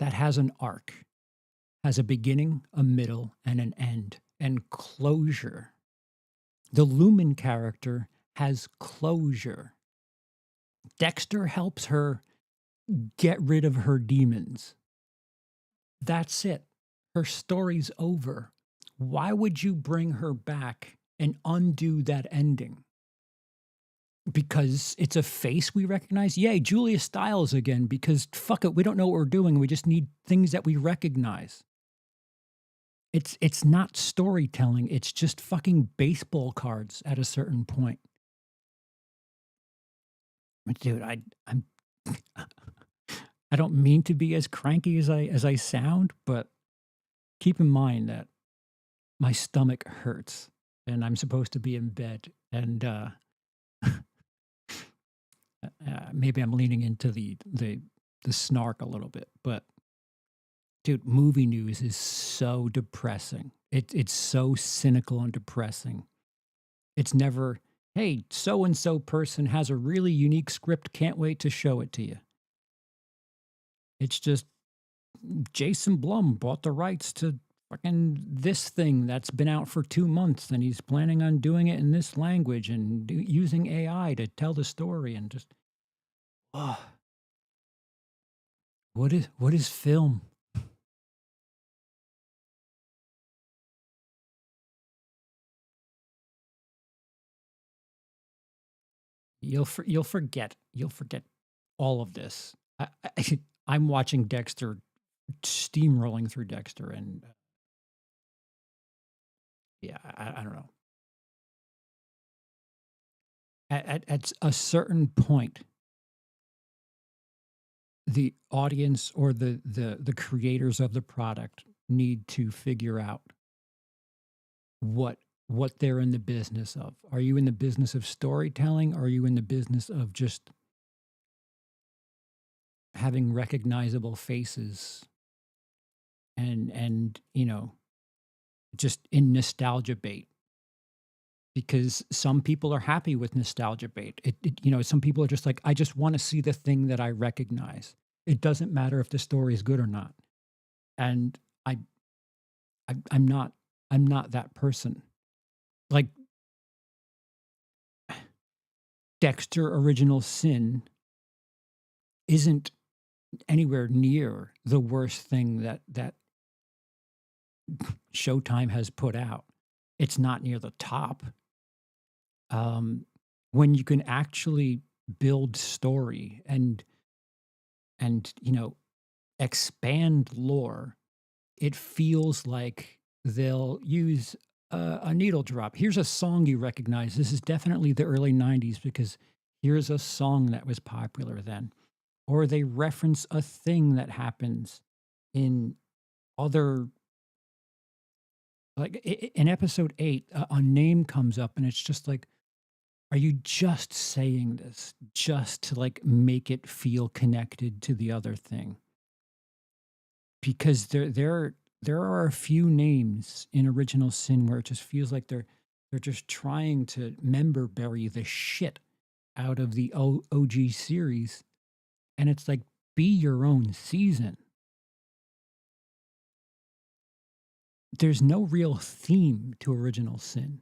that has an arc, has a beginning, a middle, and an end, and closure. The Lumen character has closure. Dexter helps her get rid of her demons. That's it. Her story's over. Why would you bring her back and undo that ending? Because it's a face we recognize? Yay, Julia Stiles again, because fuck it, we don't know what we're doing. We just need things that we recognize. It's not storytelling. It's just fucking baseball cards at a certain point. Dude, I'm I don't mean to be as cranky as I sound, but keep in mind that my stomach hurts and I'm supposed to be in bed, and maybe I'm leaning into the snark a little bit, but dude, movie news is so depressing. It's so cynical and depressing. It's never, hey, so and so person has a really unique script, can't wait to show it to you. It's just Jason Blum bought the rights to fucking this thing that's been out for 2 months, and he's planning on doing it in this language and using AI to tell the story, and just, oh, what is film? You'll forget all of this. I'm watching Dexter, steamrolling through Dexter, and yeah, I don't know. At a certain point, the audience or the creators of the product need to figure out what they're in the business of. Are you in the business of storytelling? Or are you in the business of just having recognizable faces and just in nostalgia bait? Because some people are happy with nostalgia bait. Some people are just like, I just want to see the thing that I recognize. It doesn't matter if the story is good or not. And I'm not that person. Like, Dexter Original Sin isn't anywhere near the worst thing that Showtime has put out. It's not near the top. Um, when you can actually build story and expand lore, it feels like they'll use a needle drop. Here's a song you recognize. This is definitely the early 90s because here's a song that was popular then. Or they reference a thing that happens in other, like in episode 8, a name comes up and it's just like, are you just saying this just to like make it feel connected to the other thing? Because there are a few names in Original Sin where it just feels like they're just trying to member bury the shit out of the OG series, and it's like, be your own season. There's no real theme to Original Sin.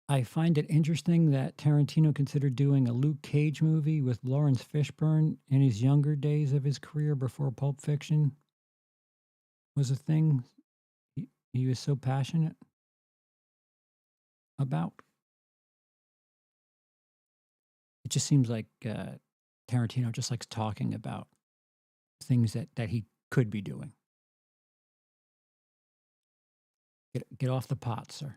I find it interesting that Tarantino considered doing a Luke Cage movie with Lawrence Fishburne in his younger days of his career before Pulp Fiction was a thing he was so passionate about. It just seems like Tarantino just likes talking about things that he could be doing. Get off the pot, sir.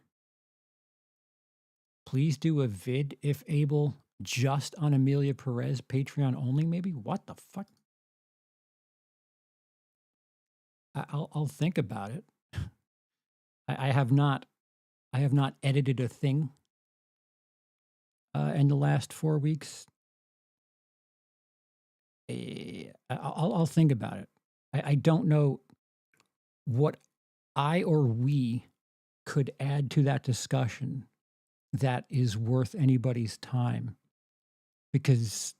Please do a vid if able, just on Amelia Perez, Patreon only, maybe. What the fuck? I'll think about it. I have not edited a thing in the last 4 weeks. I'll think about it. I don't know what I or we could add to that discussion that is worth anybody's time, because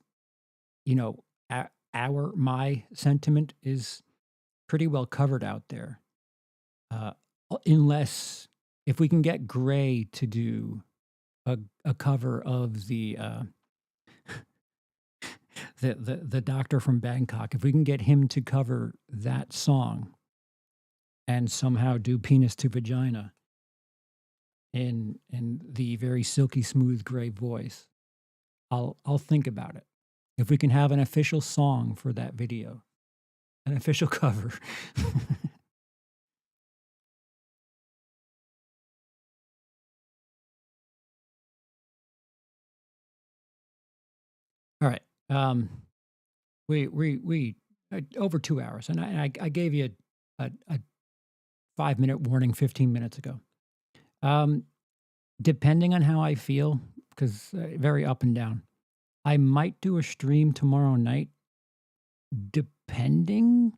my sentiment is pretty well covered out there, uh, unless if we can get Gray to do a cover of the doctor from Bangkok. If we can get him to cover that song and somehow do Penis to Vagina in the very silky smooth Gray voice, I'll think about it. If we can have an official song for that video, an official cover. All right. We over 2 hours, and I gave you a 5-minute warning 15 minutes ago. Depending on how I feel, because very up and down, I might do a stream tomorrow night, depending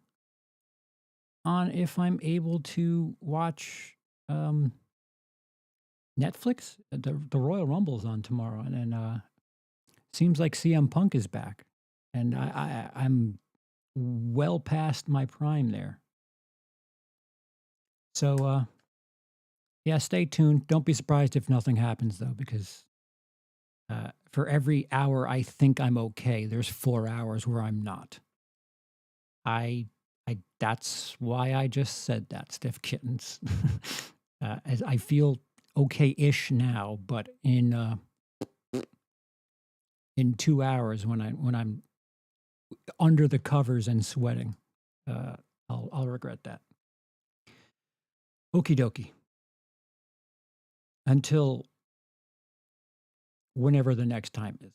on if I'm able to watch Netflix. The Royal Rumble's on tomorrow, and seems like CM Punk is back, and I'm well past my prime there. So yeah, stay tuned. Don't be surprised if nothing happens though, because for every hour I think I'm okay, there's 4 hours where I'm not. I that's why I just said that, stiff kittens. As I feel okay-ish now, but in 2 hours when I'm under the covers and sweating, I'll regret that. Okie dokie. Until whenever the next time is.